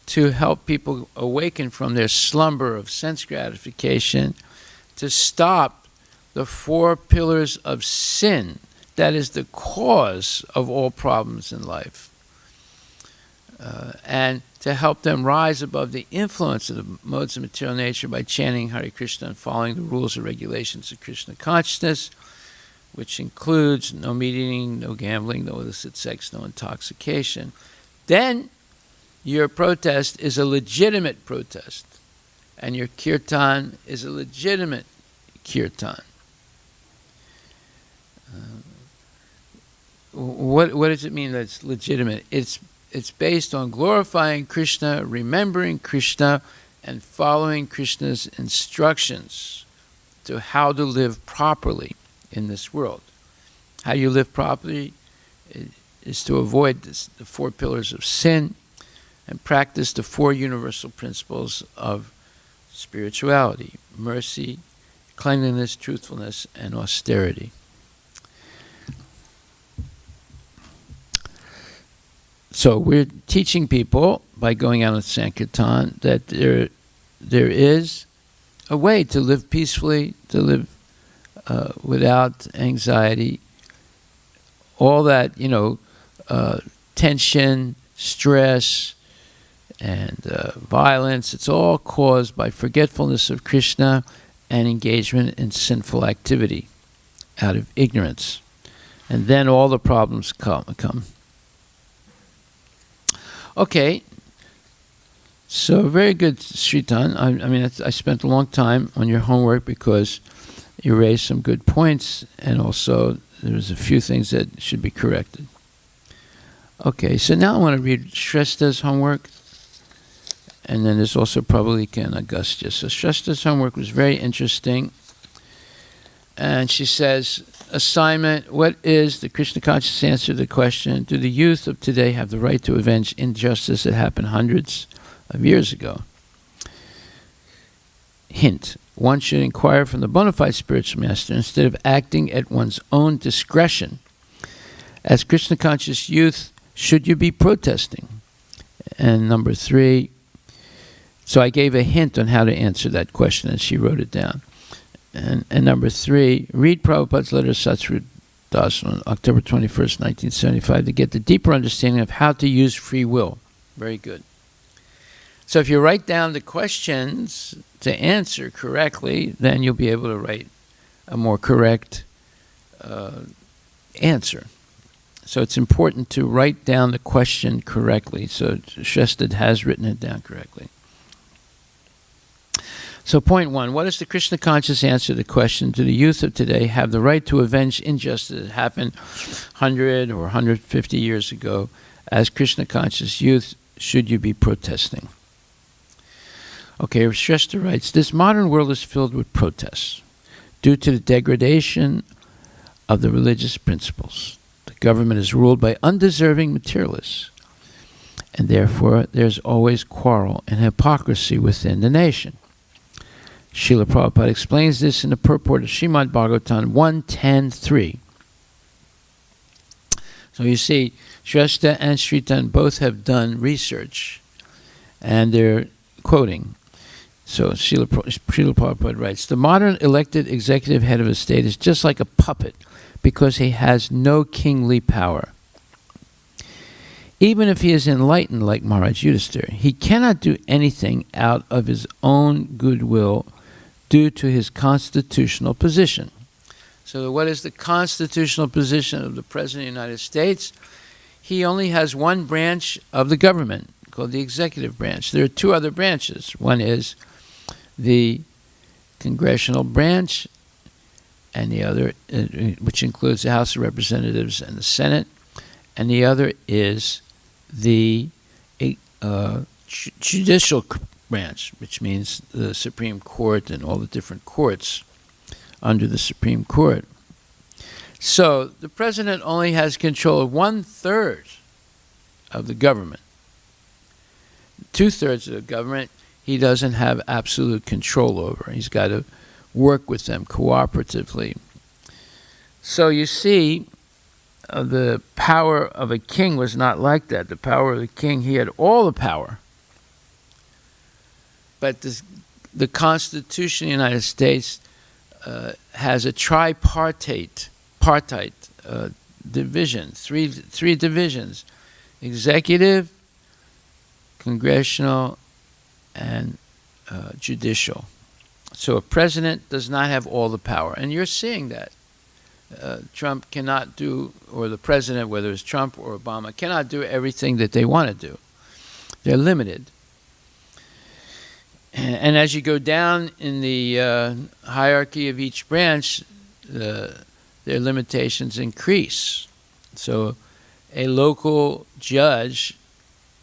to help people awaken from their slumber of sense gratification, to stop the 4 pillars of sin that is the cause of all problems in life, and to help them rise above the influence of the modes of material nature by chanting Hare Krishna and following the rules and regulations of Krishna consciousness, which includes no meat eating, no gambling, no illicit sex, no intoxication. Then your protest is a legitimate protest, and your kirtan is a legitimate kirtan. What does it mean that it's legitimate? It's based on glorifying Krishna, remembering Krishna, and following Krishna's instructions to how to live properly in this world. How you live properly is to avoid the 4 pillars of sin and practice the 4 universal principles of spirituality: mercy, cleanliness, truthfulness, and austerity. So we're teaching people by going out on Sankirtan that there is a way to live peacefully, to live without anxiety. All that, tension, stress, and violence, it's all caused by forgetfulness of Krishna and engagement in sinful activity out of ignorance. And then all the problems come. Okay, so very good, Sritan. I spent a long time on your homework because you raised some good points, and also there's a few things that should be corrected. Okay, so now I want to read Shresta's homework, and then there's also Prabhalika and Agastya. So Shresta's homework was very interesting, and she says, assignment: what is the Krishna conscious answer to the question, do the youth of today have the right to avenge injustice that happened hundreds of years ago? Hint: one should inquire from the bona fide spiritual master instead of acting at one's own discretion. As Krishna conscious youth, should you be protesting? And number 3, so I gave a hint on how to answer that question, and she wrote it down. And number 3, read Prabhupada's letter to Satsru Das on October 21st, 1975, to get the deeper understanding of how to use free will. Very good. So if you write down the questions to answer correctly, then you'll be able to write a more correct answer. So it's important to write down the question correctly. So Shrestha has written it down correctly. So point 1, what is the Krishna conscious answer to the question, do the youth of today have the right to avenge injustice that happened 100 or 150 years ago? As Krishna conscious youth, should you be protesting? Okay, Shrestha writes, this modern world is filled with protests due to the degradation of the religious principles. The government is ruled by undeserving materialists, and therefore there's always quarrel and hypocrisy within the nation. Srila Prabhupada explains this in the purport of Srimad Bhagvatam 1.10.3. So you see, Shrestha and Sritan both have done research, and they're quoting. So Srila Prabhupada writes, the modern elected executive head of a state is just like a puppet because he has no kingly power. Even if he is enlightened like Maharaj Yudhisthira, he cannot do anything out of his own goodwill due to his constitutional position. So what is the constitutional position of the President of the United States? He only has one branch of the government called the executive branch. There are 2 other branches. One is the congressional branch, and the other, which includes the House of Representatives and the Senate, and the other is the judicial branch, which means the Supreme Court and all the different courts under the Supreme Court. So the president only has control of 1/3 of the government. 2/3 of the government he doesn't have absolute control over. He's got to work with them cooperatively. So you see, the power of a king was not like that. The power of the king, he had all the power. But the Constitution of the United States has a tripartite division, three divisions: executive, congressional, and judicial. So a president does not have all the power, and you're seeing that. Trump cannot do, or the president, whether it's Trump or Obama, cannot do everything that they want to do. They're limited. And as you go down in the hierarchy of each branch, their limitations increase. So a local judge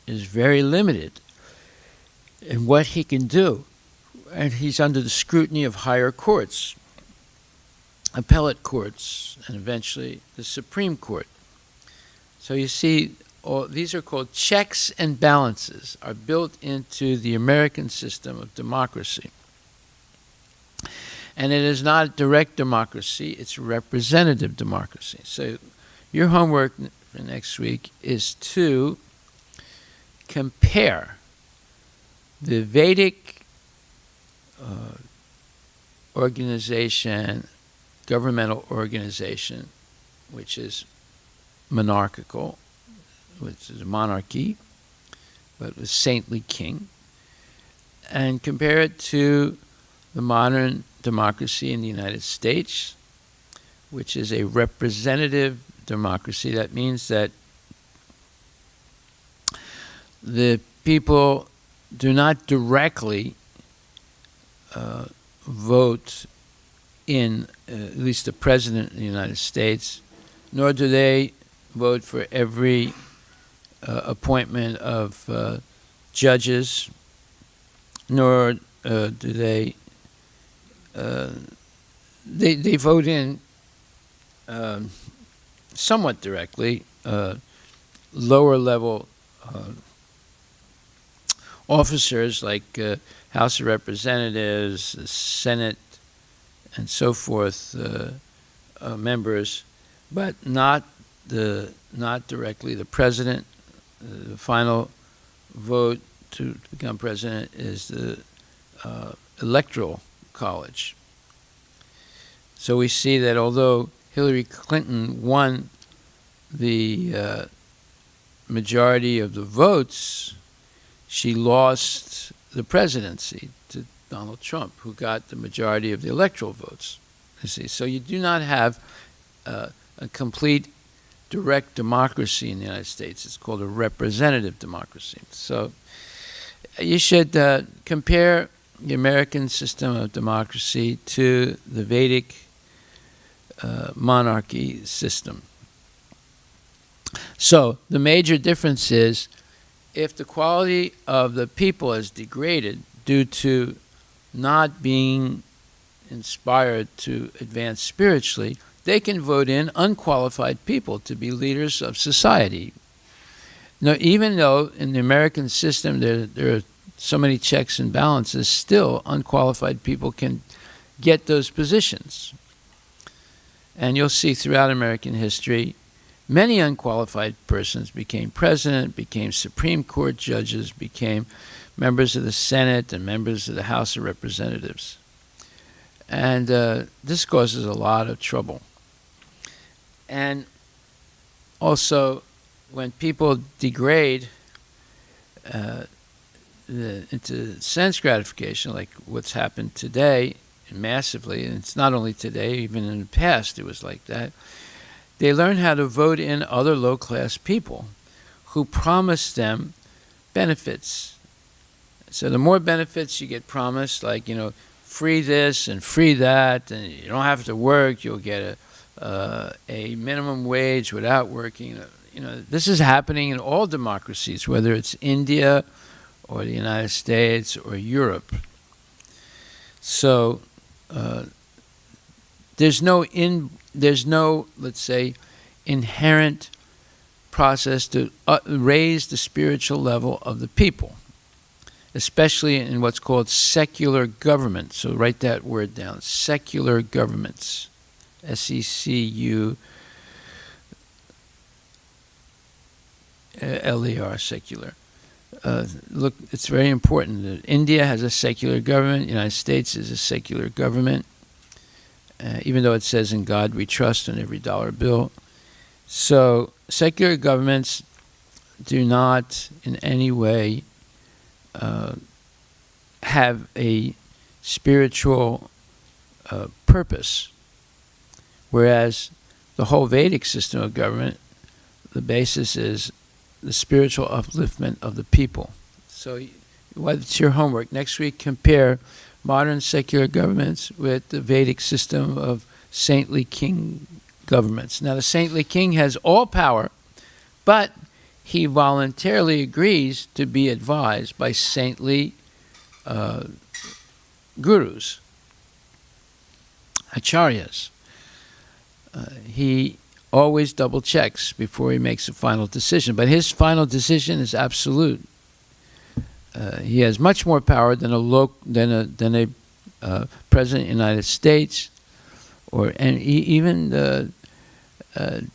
is very limited in what he can do. And he's under the scrutiny of higher courts, appellate courts, and eventually the Supreme Court. So you see, these are called checks and balances, are built into the American system of democracy. And it is not direct democracy, it's representative democracy. So your homework for next week is to compare the Vedic organization, governmental organization, which is monarchical, which is a monarchy, but with saintly king, and compare it to the modern democracy in the United States, which is a representative democracy. That means that the people do not directly vote in at least the president of the United States, nor do they vote for every appointment of judges, nor do they vote in somewhat directly lower level officers like House of Representatives, the Senate, and so forth, members, but not directly the president. The final vote to become president is the electoral college. So we see that although Hillary Clinton won the majority of the votes, she lost the presidency to Donald Trump, who got the majority of the electoral votes. You see, so you do not have a complete direct democracy in the United States. It's called a representative democracy. So you should compare the American system of democracy to the Vedic monarchy system. So the major difference is if the quality of the people is degraded due to not being inspired to advance spiritually, they can vote in unqualified people to be leaders of society. Now, even though in the American system there are so many checks and balances, still unqualified people can get those positions. And you'll see throughout American history, many unqualified persons became president, became Supreme Court judges, became members of the Senate and members of the House of Representatives. And this causes a lot of trouble. And also, when people degrade into sense gratification, like what's happened today massively, and it's not only today, even in the past it was like that, they learn how to vote in other low-class people who promise them benefits. So the more benefits you get promised, like, free this and free that, and you don't have to work, you'll get a minimum wage without working. This is happening in all democracies, whether it's India or the United States or Europe. So there's no, let's say, inherent process to raise the spiritual level of the people, especially in what's called secular government. So write that word down, secular governments, SECULAR LER, secular. Look, it's very important that India has a secular government. The United States is a secular government, even though it says in God we trust on every dollar bill. So secular governments do not in any way have a spiritual purpose, whereas the whole Vedic system of government, the basis is the spiritual upliftment of the people. So what's your homework? Next week, compare modern secular governments with the Vedic system of saintly king governments. Now, the saintly king has all power, but he voluntarily agrees to be advised by saintly gurus, acharyas. He always double checks before he makes a final decision, but his final decision is absolute. He has much more power than a president of the United States, even the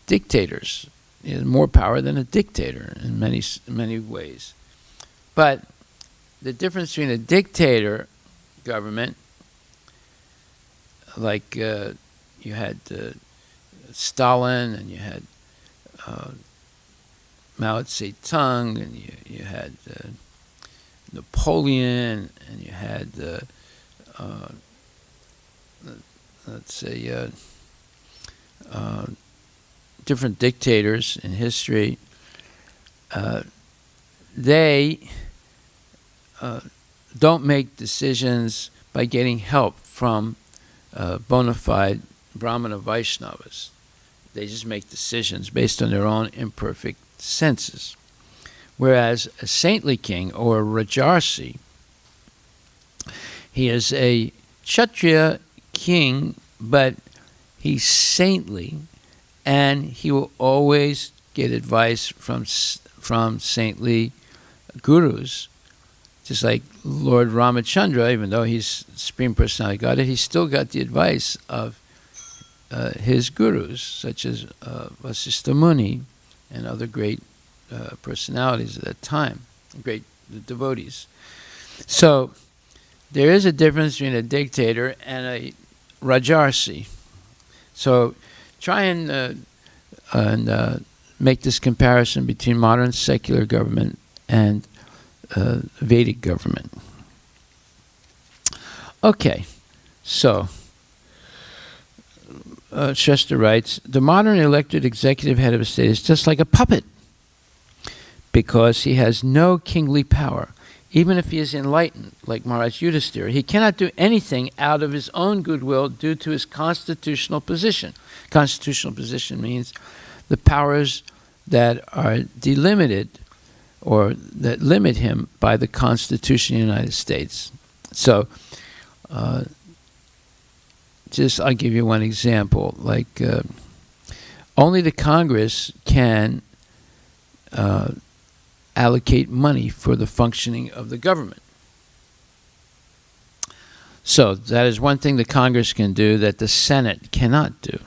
dictators. He has more power than a dictator in many ways. But the difference between a dictator government, like you had Stalin, and you had Mao Zedong, and you had Napoleon, and you had let's say different dictators in history. They don't make decisions by getting help from bona fide Brahmana Vaishnavas. They just make decisions based on their own imperfect senses. Whereas a saintly king, or a Rajarsi, he is a Kshatriya king, but he's saintly, and he will always get advice from saintly gurus. Just like Lord Ramachandra, even though he's Supreme Personality of Godhead, he's still got the advice of his gurus, such as Vasistha Muni and other great personalities at that time, great devotees. So there is a difference between a dictator and a Rajarsi. So try and make this comparison between modern secular government and Vedic government. Okay, so Shreshtha writes, the modern elected executive head of a state is just like a puppet because he has no kingly power. Even if he is enlightened, like Maharaj Yudhisthira, he cannot do anything out of his own goodwill due to his constitutional position. Constitutional position means the powers that are delimited or that limit him by the Constitution of the United States. So, I'll give you one example. Like, only the Congress can allocate money for the functioning of the government. So that is one thing the Congress can do that the Senate cannot do.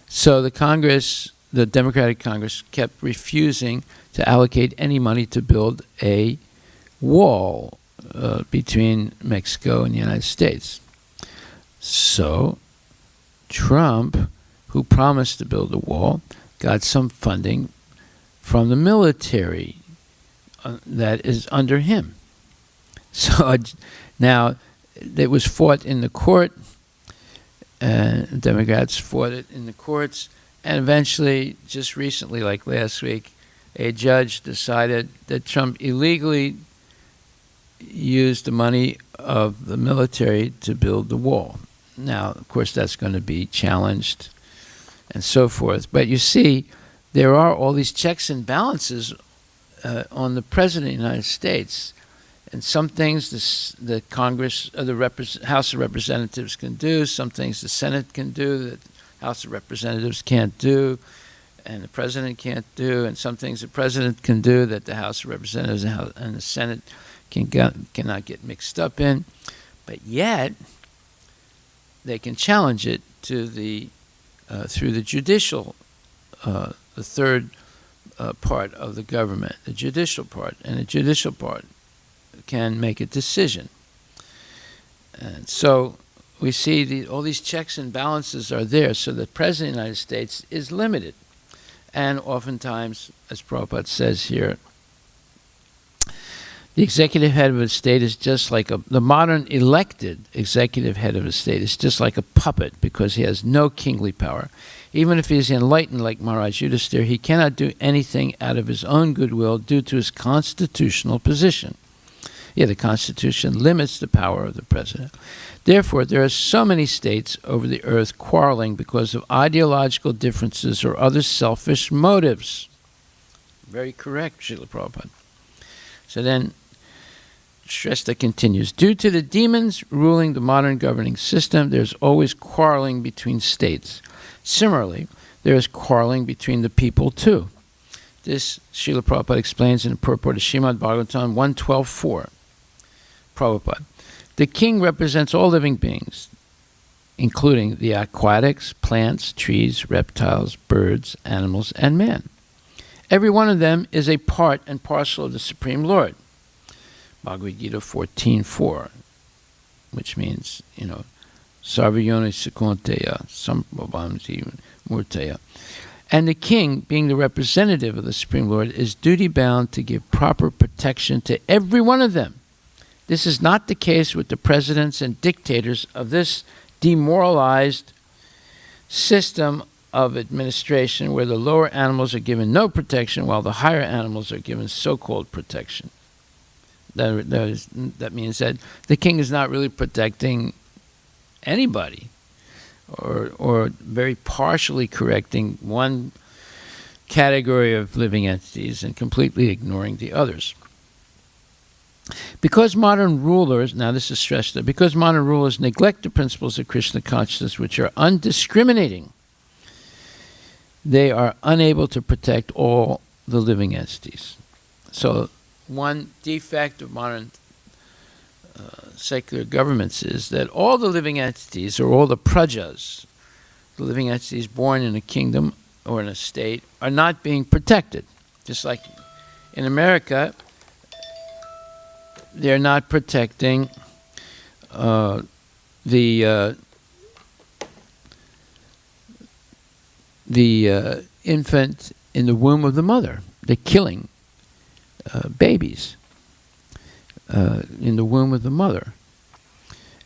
So the Congress, the Democratic Congress, kept refusing to allocate any money to build a wall between Mexico and the United States. So Trump, who promised to build a wall, got some funding from the military that is under him. So now it was fought in the court, and Democrats fought it in the courts, and eventually, just recently, like last week, a judge decided that Trump illegally used the money of the military to build the wall. Now, of course, that's going to be challenged and so forth. But you see, there are all these checks and balances on the President of the United States. And some things the Congress, the House of Representatives can do, some things the Senate can do that the House of Representatives can't do, and the President can't do, and some things the President can do that the House of Representatives and the Senate cannot get mixed up in. But yet, they can challenge it to the through the judicial, the third part of the government, the judicial part, and the judicial part can make a decision. And so we see all these checks and balances are there, so the President of the United States is limited. And oftentimes, as Prabhupada says here, the executive head of a state is just like the modern elected executive head of a state is just like a puppet, because he has no kingly power. Even if he is enlightened like Maharaj Yudhisthira, he cannot do anything out of his own goodwill due to his constitutional position. Yeah, the Constitution limits the power of the president. Therefore, there are so many states over the earth quarreling because of ideological differences or other selfish motives. Very correct, Srila Prabhupada. So then, Shrestha continues, due to the demons ruling the modern governing system, there's always quarreling between states. Similarly, there is quarreling between the people too. This Srila Prabhupada explains in the purport of Srimad Bhagvatam 1.12.4. Prabhupada, the king represents all living beings, including the aquatics, plants, trees, reptiles, birds, animals, and man. Every one of them is a part and parcel of the Supreme Lord. Bhagavad Gita 14.4, which means, Sarvayoni Sikonteya, Sambhavanti Murteya. And the king, being the representative of the Supreme Lord, is duty-bound to give proper protection to every one of them. This is not the case with the presidents and dictators of this demoralized system of administration, where the lower animals are given no protection while the higher animals are given so-called protection. That means that the king is not really protecting anybody, or very partially correcting one category of living entities and completely ignoring the others. Because modern rulers, now this is stressed, because modern rulers neglect the principles of Krishna consciousness, which are undiscriminating, they are unable to protect all the living entities. So one defect of modern secular governments is that all the living entities, or all the prajas, the living entities born in a kingdom or in a state, are not being protected. Just like in America, they're not protecting the infant in the womb of the mother. They're killing babies in the womb of the mother.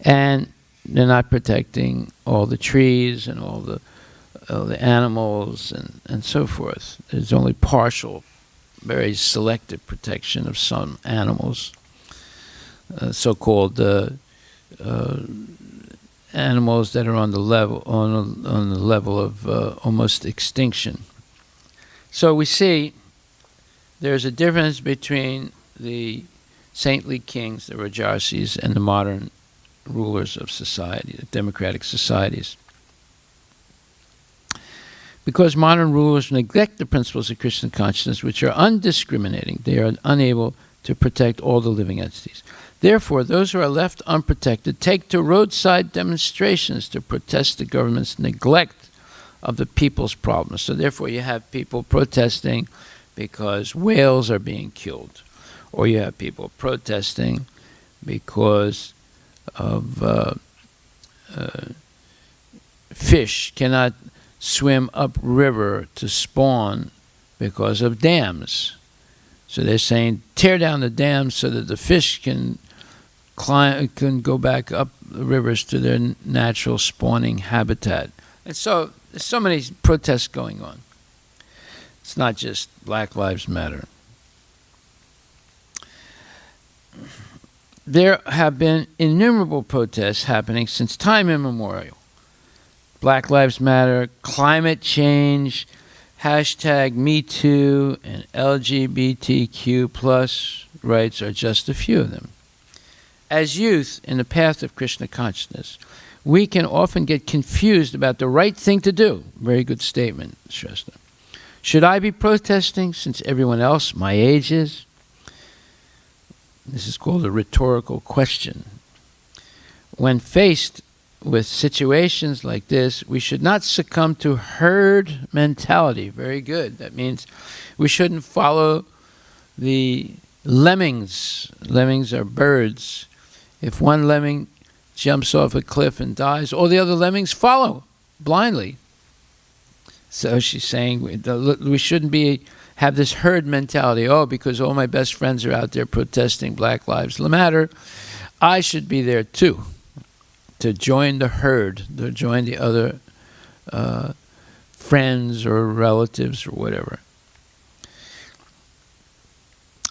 And they're not protecting all the trees and all the animals and so forth. There's only partial, very selective protection of some animals. So-called animals that are on the level of almost extinction. So we see there's a difference between the saintly kings, the Rajarsis, and the modern rulers of society, the democratic societies. Because modern rulers neglect the principles of Krishna consciousness, which are undiscriminating, they are unable to protect all the living entities. Therefore, those who are left unprotected take to roadside demonstrations to protest the government's neglect of the people's problems. So therefore, you have people protesting because whales are being killed, or you have people protesting because of fish cannot swim upriver to spawn because of dams. So they're saying, tear down the dams so that the fish can go back up the rivers to their natural spawning habitat. And so there's so many protests going on. It's not just Black Lives Matter. There have been innumerable protests happening since time immemorial. Black Lives Matter, climate change, #MeToo, and LGBTQ plus rights are just a few of them. As youth in the path of Krishna consciousness, we can often get confused about the right thing to do. Very good statement, Shrestha. Should I be protesting since everyone else my age is? This is called a rhetorical question. When faced with situations like this, we should not succumb to herd mentality. Very good. That means we shouldn't follow the lemmings. Lemmings are birds. If one lemming jumps off a cliff and dies, all the other lemmings follow blindly. So she's saying we shouldn't have this herd mentality. Oh, because all my best friends are out there protesting Black Lives Matter, I should be there too, to join the herd, to join the other friends or relatives or whatever.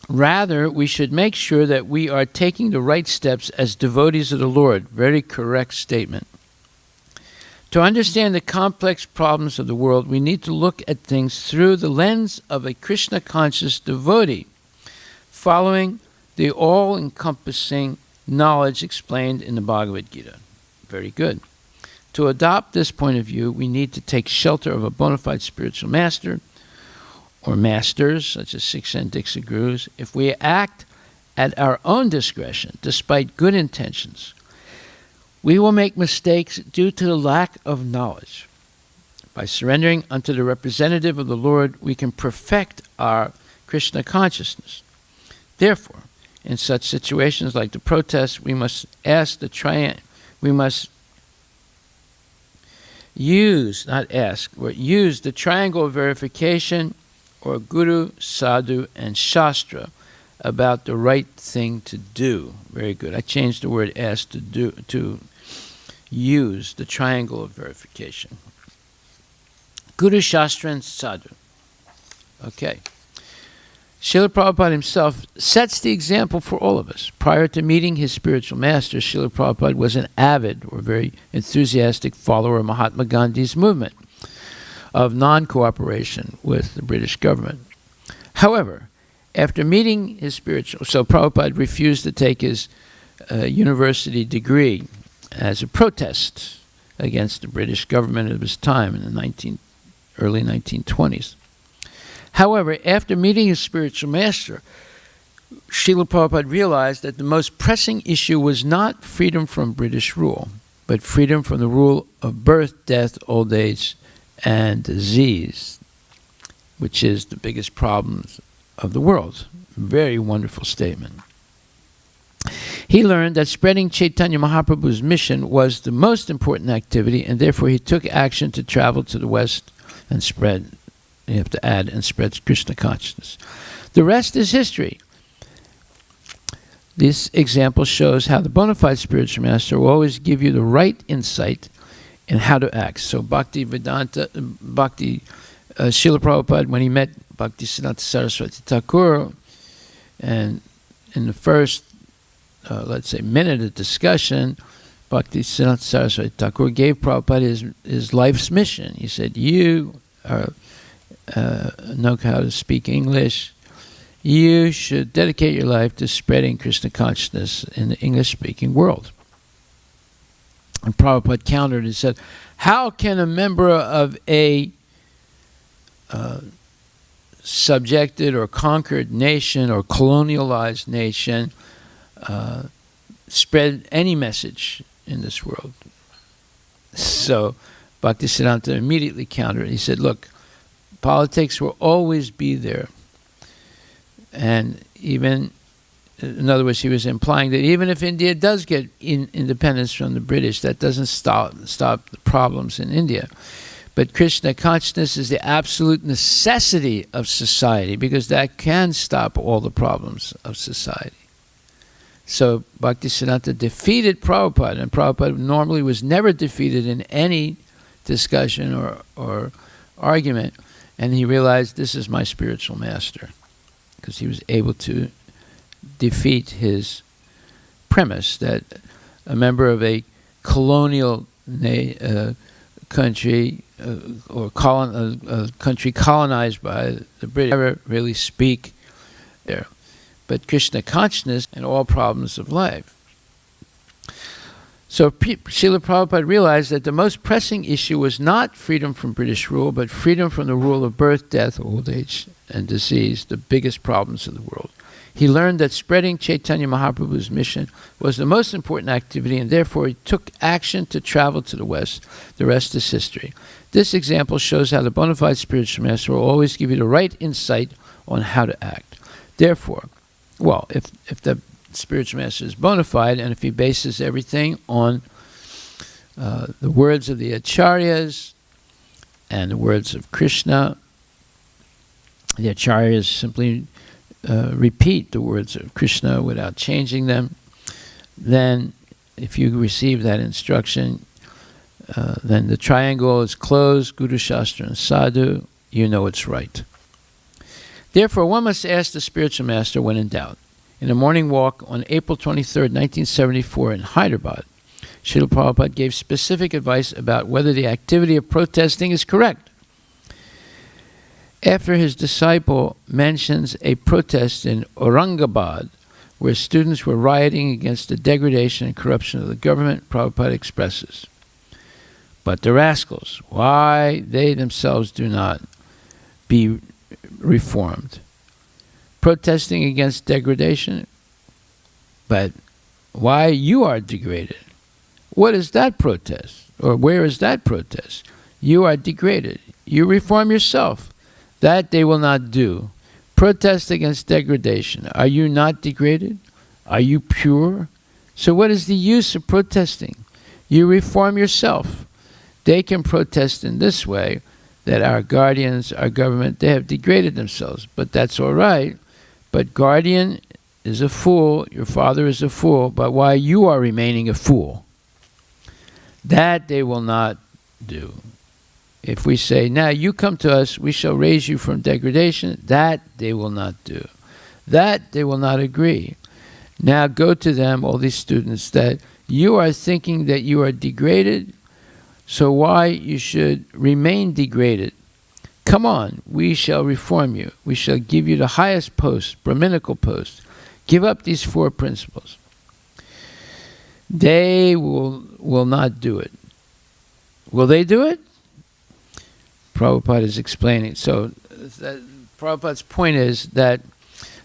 Rather, we should make sure that we are taking the right steps as devotees of the Lord. Very correct statement. To understand the complex problems of the world, we need to look at things through the lens of a Krishna-conscious devotee, following the all-encompassing knowledge explained in the Bhagavad Gita. Very good. To adopt this point of view, we need to take shelter of a bona fide spiritual master, or masters, such as Siksha and Diksha gurus. If we act at our own discretion, despite good intentions, we will make mistakes due to the lack of knowledge. By surrendering unto the representative of the Lord, we can perfect our Krishna consciousness. Therefore, in such situations like the protests, we must use the triangle of verification, or Guru, Sadhu, and Shastra, about the right thing to do. Very good. I changed the word ask to use the triangle of verification. Guru, Shastra, and Sadhu. Okay. Srila Prabhupada himself sets the example for all of us. Prior to meeting his spiritual master, Srila Prabhupada was an avid or very enthusiastic follower of Mahatma Gandhi's movement of non-cooperation with the British government. However, after meeting his so Prabhupada refused to take his university degree as a protest against the British government of his time in the early 1920s. However, after meeting his spiritual master, Srila Prabhupada realized that the most pressing issue was not freedom from British rule, but freedom from the rule of birth, death, old age, and disease, which is the biggest problems of the world. Very wonderful statement. He learned that spreading Chaitanya Mahaprabhu's mission was the most important activity, and therefore he took action to travel to the West and spread, you have to add, and spread Krishna consciousness. The rest is history. This example shows how the bona fide spiritual master will always give you the right insight in how to act. So Srila Prabhupada, when he met Bhaktisiddhanta Saraswati Thakur, and in the first, let's say, minute of discussion, Bhaktisiddhanta Saraswati Thakur gave Prabhupada his life's mission. He said, you know how to speak English. You should dedicate your life to spreading Krishna consciousness in the English-speaking world. And Prabhupada countered and said, how can a member of a subjected or conquered nation or colonialized nation spread any message in this world? So Bhaktisiddhanta immediately countered. He said, look, politics will always be there. And even, in other words, he was implying that even if India does get independence from the British, that doesn't stop the problems in India. But Krishna consciousness is the absolute necessity of society, because that can stop all the problems of society. So Bhaktisiddhanta defeated Prabhupada, and Prabhupada normally was never defeated in any discussion or argument, and he realized, this is my spiritual master, because he was able to defeat his premise that a member of a colonial country or a country colonized by the British never really speak there, but Krishna consciousness and all problems of life. So Srila Prabhupada realized that the most pressing issue was not freedom from British rule, but freedom from the rule of birth, death, old age, and disease, the biggest problems of the world. He learned that spreading Chaitanya Mahaprabhu's mission was the most important activity, and therefore he took action to travel to the West. The rest is history. This example shows how the bona fide spiritual master will always give you the right insight on how to act. Therefore, well, if the spiritual master is bona fide, and if he bases everything on the words of the acharyas and the words of Krishna, the acharyas simply repeat the words of Krishna without changing them, then if you receive that instruction, then the triangle is closed, Guru, Shastra, and Sadhu, you know it's right. Therefore, one must ask the spiritual master when in doubt. In a morning walk on April 23, 1974 in Hyderabad, Srila Prabhupada gave specific advice about whether the activity of protesting is correct. After his disciple mentions a protest in Aurangabad, where students were rioting against the degradation and corruption of the government, Prabhupada expresses, "But the rascals, why they themselves do not be reformed? Protesting against degradation, but why you are degraded? What is that protest? Or where is that protest? You are degraded. You reform yourself. That they will not do. Protest against degradation. Are you not degraded? Are you pure? So what is the use of protesting? You reform yourself. They can protest in this way, that our guardians, our government, they have degraded themselves. But that's all right. But guardian is a fool, your father is a fool, but why you are remaining a fool? That they will not do. If we say, now you come to us, we shall raise you from degradation, that they will not do. That they will not agree. Now go to them, all these students, that you are thinking that you are degraded, so why you should remain degraded? Come on, we shall reform you. We shall give you the highest post, Brahminical post. Give up these four principles. They will not do it. Will they do it? Prabhupada is explaining. So Prabhupada's point is that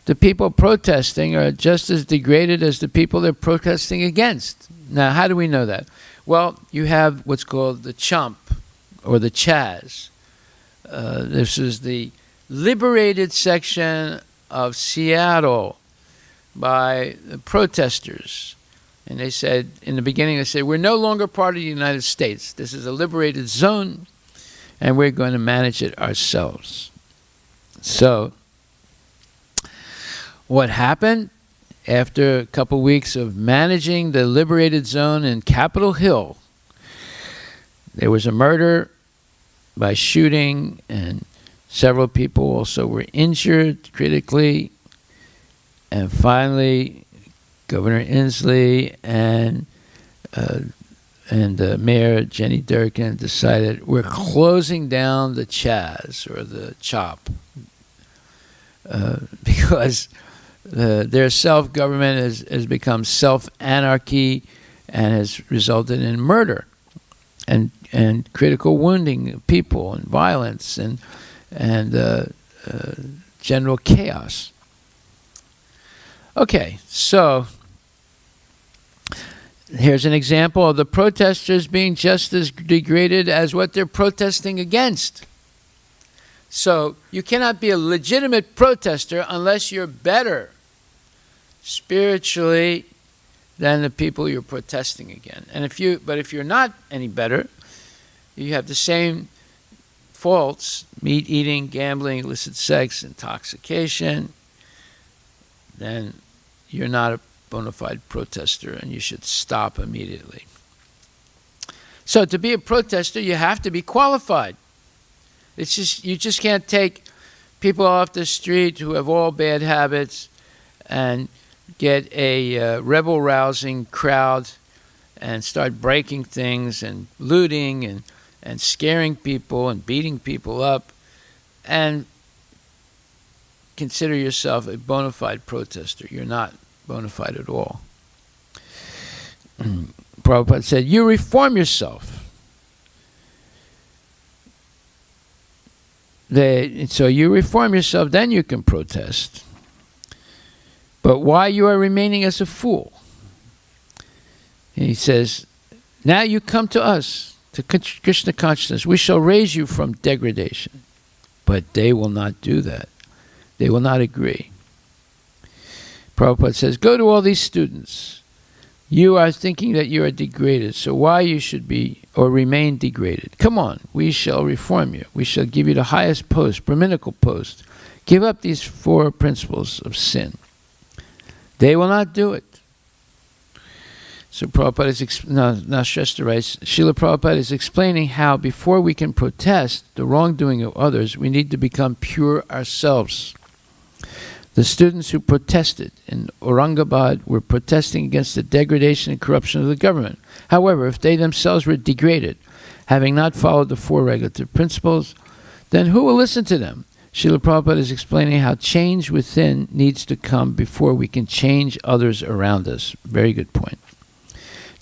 the people protesting are just as degraded as the people they're protesting against. Now, how do we know that? Well, you have what's called the CHOMP, or the CHAZ. This is the liberated section of Seattle by the protesters. And they said, in the beginning, they said, we're no longer part of the United States. This is a liberated zone, and we're going to manage it ourselves. So, what happened? After a couple weeks of managing the liberated zone in Capitol Hill, there was a murder by shooting, and several people also were injured critically. And finally, Governor Inslee and Mayor Jenny Durkin decided we're closing down the CHAZ, or the CHOP, because their self-government has become self-anarchy and has resulted in murder and critical wounding of people and violence and general chaos. Okay, so here's an example of the protesters being just as degraded as what they're protesting against. So you cannot be a legitimate protester unless you're better spiritually than the people you're protesting against. And if you're not any better, you have the same faults: meat eating, gambling, illicit sex, intoxication, then you're not a bona fide protester, and you should stop immediately. So to be a protester, you have to be qualified. You just can't take people off the street who have all bad habits and get a rebel-rousing crowd and start breaking things and looting and scaring people and beating people up and consider yourself a bona fide protester. You're not bona fide at all. Prabhupada said, you reform yourself. So you reform yourself, then you can protest. But why you are remaining as a fool? And he says, now you come to us, to Krishna consciousness. We shall raise you from degradation. But they will not do that. They will not agree. Prabhupada says, go to all these students. You are thinking that you are degraded, so why you should be or remain degraded? Come on, we shall reform you. We shall give you the highest post, Brahminical post. Give up these 4 principles of sin. They will not do it. So Prabhupada is, now Shrestha writes, Srila Prabhupada is explaining how before we can protest the wrongdoing of others, we need to become pure ourselves. The students who protested in Aurangabad were protesting against the degradation and corruption of the government. However, if they themselves were degraded, having not followed the 4 regulative principles, then who will listen to them? Srila Prabhupada is explaining how change within needs to come before we can change others around us. Very good point.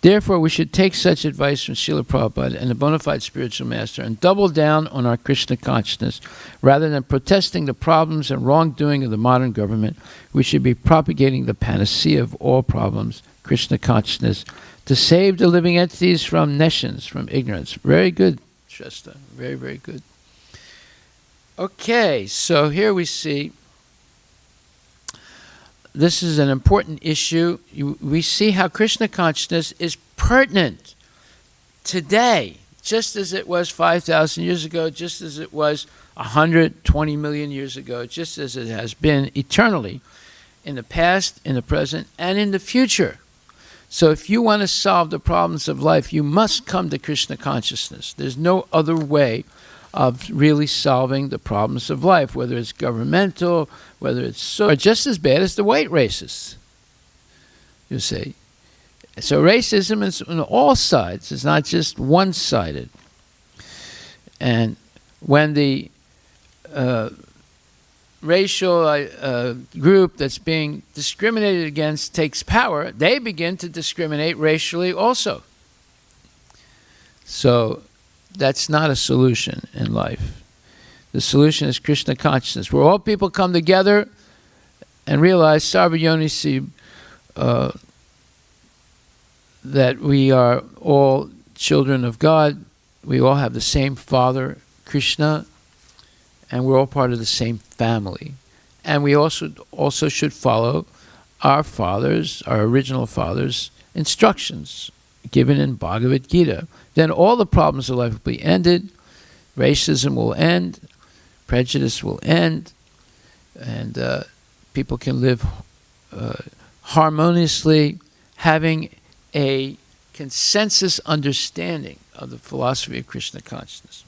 Therefore, we should take such advice from Srila Prabhupada and the bona fide spiritual master and double down on our Krishna consciousness. Rather than protesting the problems and wrongdoing of the modern government, we should be propagating the panacea of all problems, Krishna consciousness, to save the living entities from nescience, from ignorance. Very good, Shrestha. Very, very good. Okay, so here we see this is an important issue. We see how Krishna consciousness is pertinent today, just as it was 5,000 years ago, just as it was 120 million years ago, just as it has been eternally in the past, in the present, and in the future. So if you want to solve the problems of life, you must come to Krishna consciousness. There's no other way of really solving the problems of life, whether it's governmental, whether it's or just as bad as the white racists, you see. So racism is on all sides. It's not just one-sided. And when the racial group that's being discriminated against takes power, they begin to discriminate racially also. So that's not a solution in life. The solution is Krishna consciousness, where all people come together and realize Sarvayonisi, that we are all children of God. We all have the same Father, Krishna, and we're all part of the same family. And we also should follow our fathers, our original fathers' instructions given in Bhagavad Gita. Then all the problems of life will be ended, racism will end, prejudice will end, and people can live harmoniously, having a consensus understanding of the philosophy of Krishna consciousness.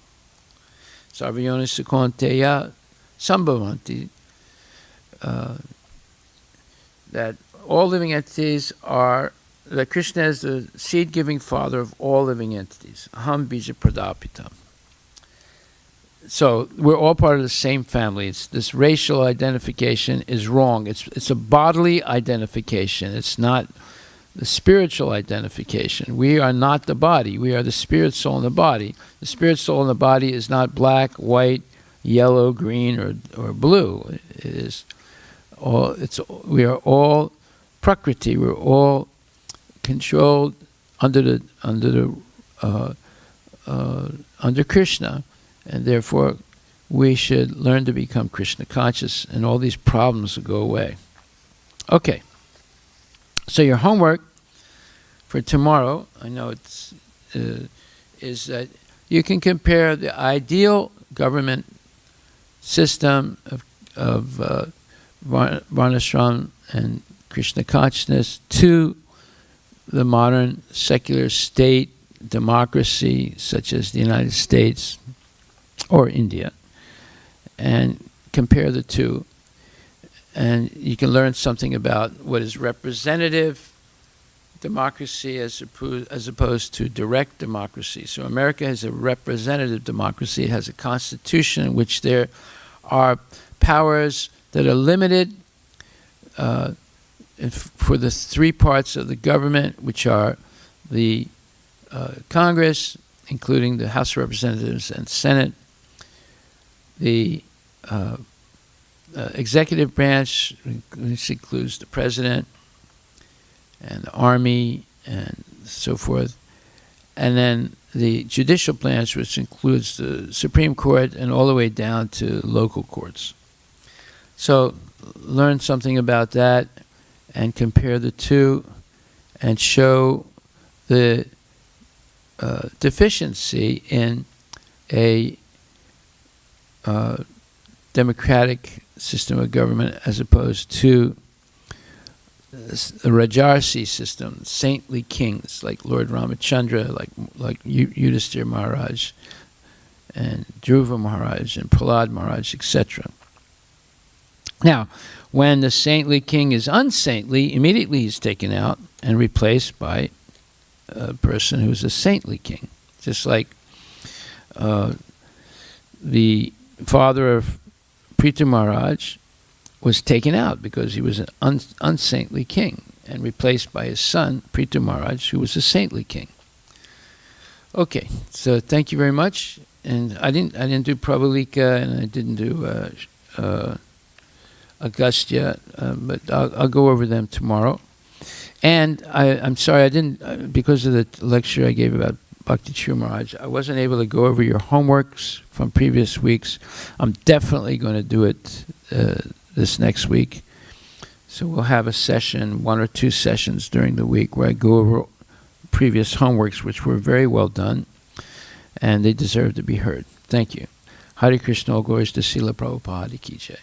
Sarvayoni Sukhanteya Sambhavanti, that all living entities are, that Krishna is the seed-giving father of all living entities. Aham bija pradapitam. So we're all part of the same family. This racial identification is wrong. It's a bodily identification. It's not the spiritual identification. We are not the body. We are the spirit, soul, and the body. The spirit, soul, and the body is not black, white, yellow, green, or blue. It is all. We are all Prakriti. We're all controlled under Krishna, and therefore we should learn to become Krishna conscious, and all these problems will go away. Okay. So your homework for tomorrow, I know it's is that you can compare the ideal government system of Varnashram and Krishna consciousness to the modern secular state democracy, such as the United States or India, and compare the two. And you can learn something about what is representative democracy as opposed to direct democracy. So America has a representative democracy. It has a constitution in which there are powers that are limited for the 3 parts of the government, which are the Congress, including the House of Representatives and Senate, the executive branch, which includes the president and the army and so forth, and then the judicial branch, which includes the Supreme Court and all the way down to local courts. So learn something about that and compare the two and show the deficiency in a democratic system of government as opposed to the Rajarsi system, saintly kings like Lord Ramachandra, like Yudhisthira Maharaj, and Dhruva Maharaj, and Prahlad Maharaj, etc. Now, when the saintly king is unsaintly, immediately he's taken out and replaced by a person who's a saintly king. Just like the father of Prithu Maharaj was taken out because he was an unsaintly king and replaced by his son, Prithu Maharaj, who was a saintly king. Okay, so thank you very much. And I didn't do Prabhalika and I didn't do Agastya, but I'll go over them tomorrow. And I'm sorry I didn't, because of the lecture I gave about Bhakti Chur Maharaj, I wasn't able to go over your homeworks from previous weeks. I'm definitely going to do it this next week. So we'll have a session, 1 or 2 sessions during the week where I go over previous homeworks, which were very well done, and they deserve to be heard. Thank you. Hare Krishna, all glories to Srila Prabhupada Ki Jai.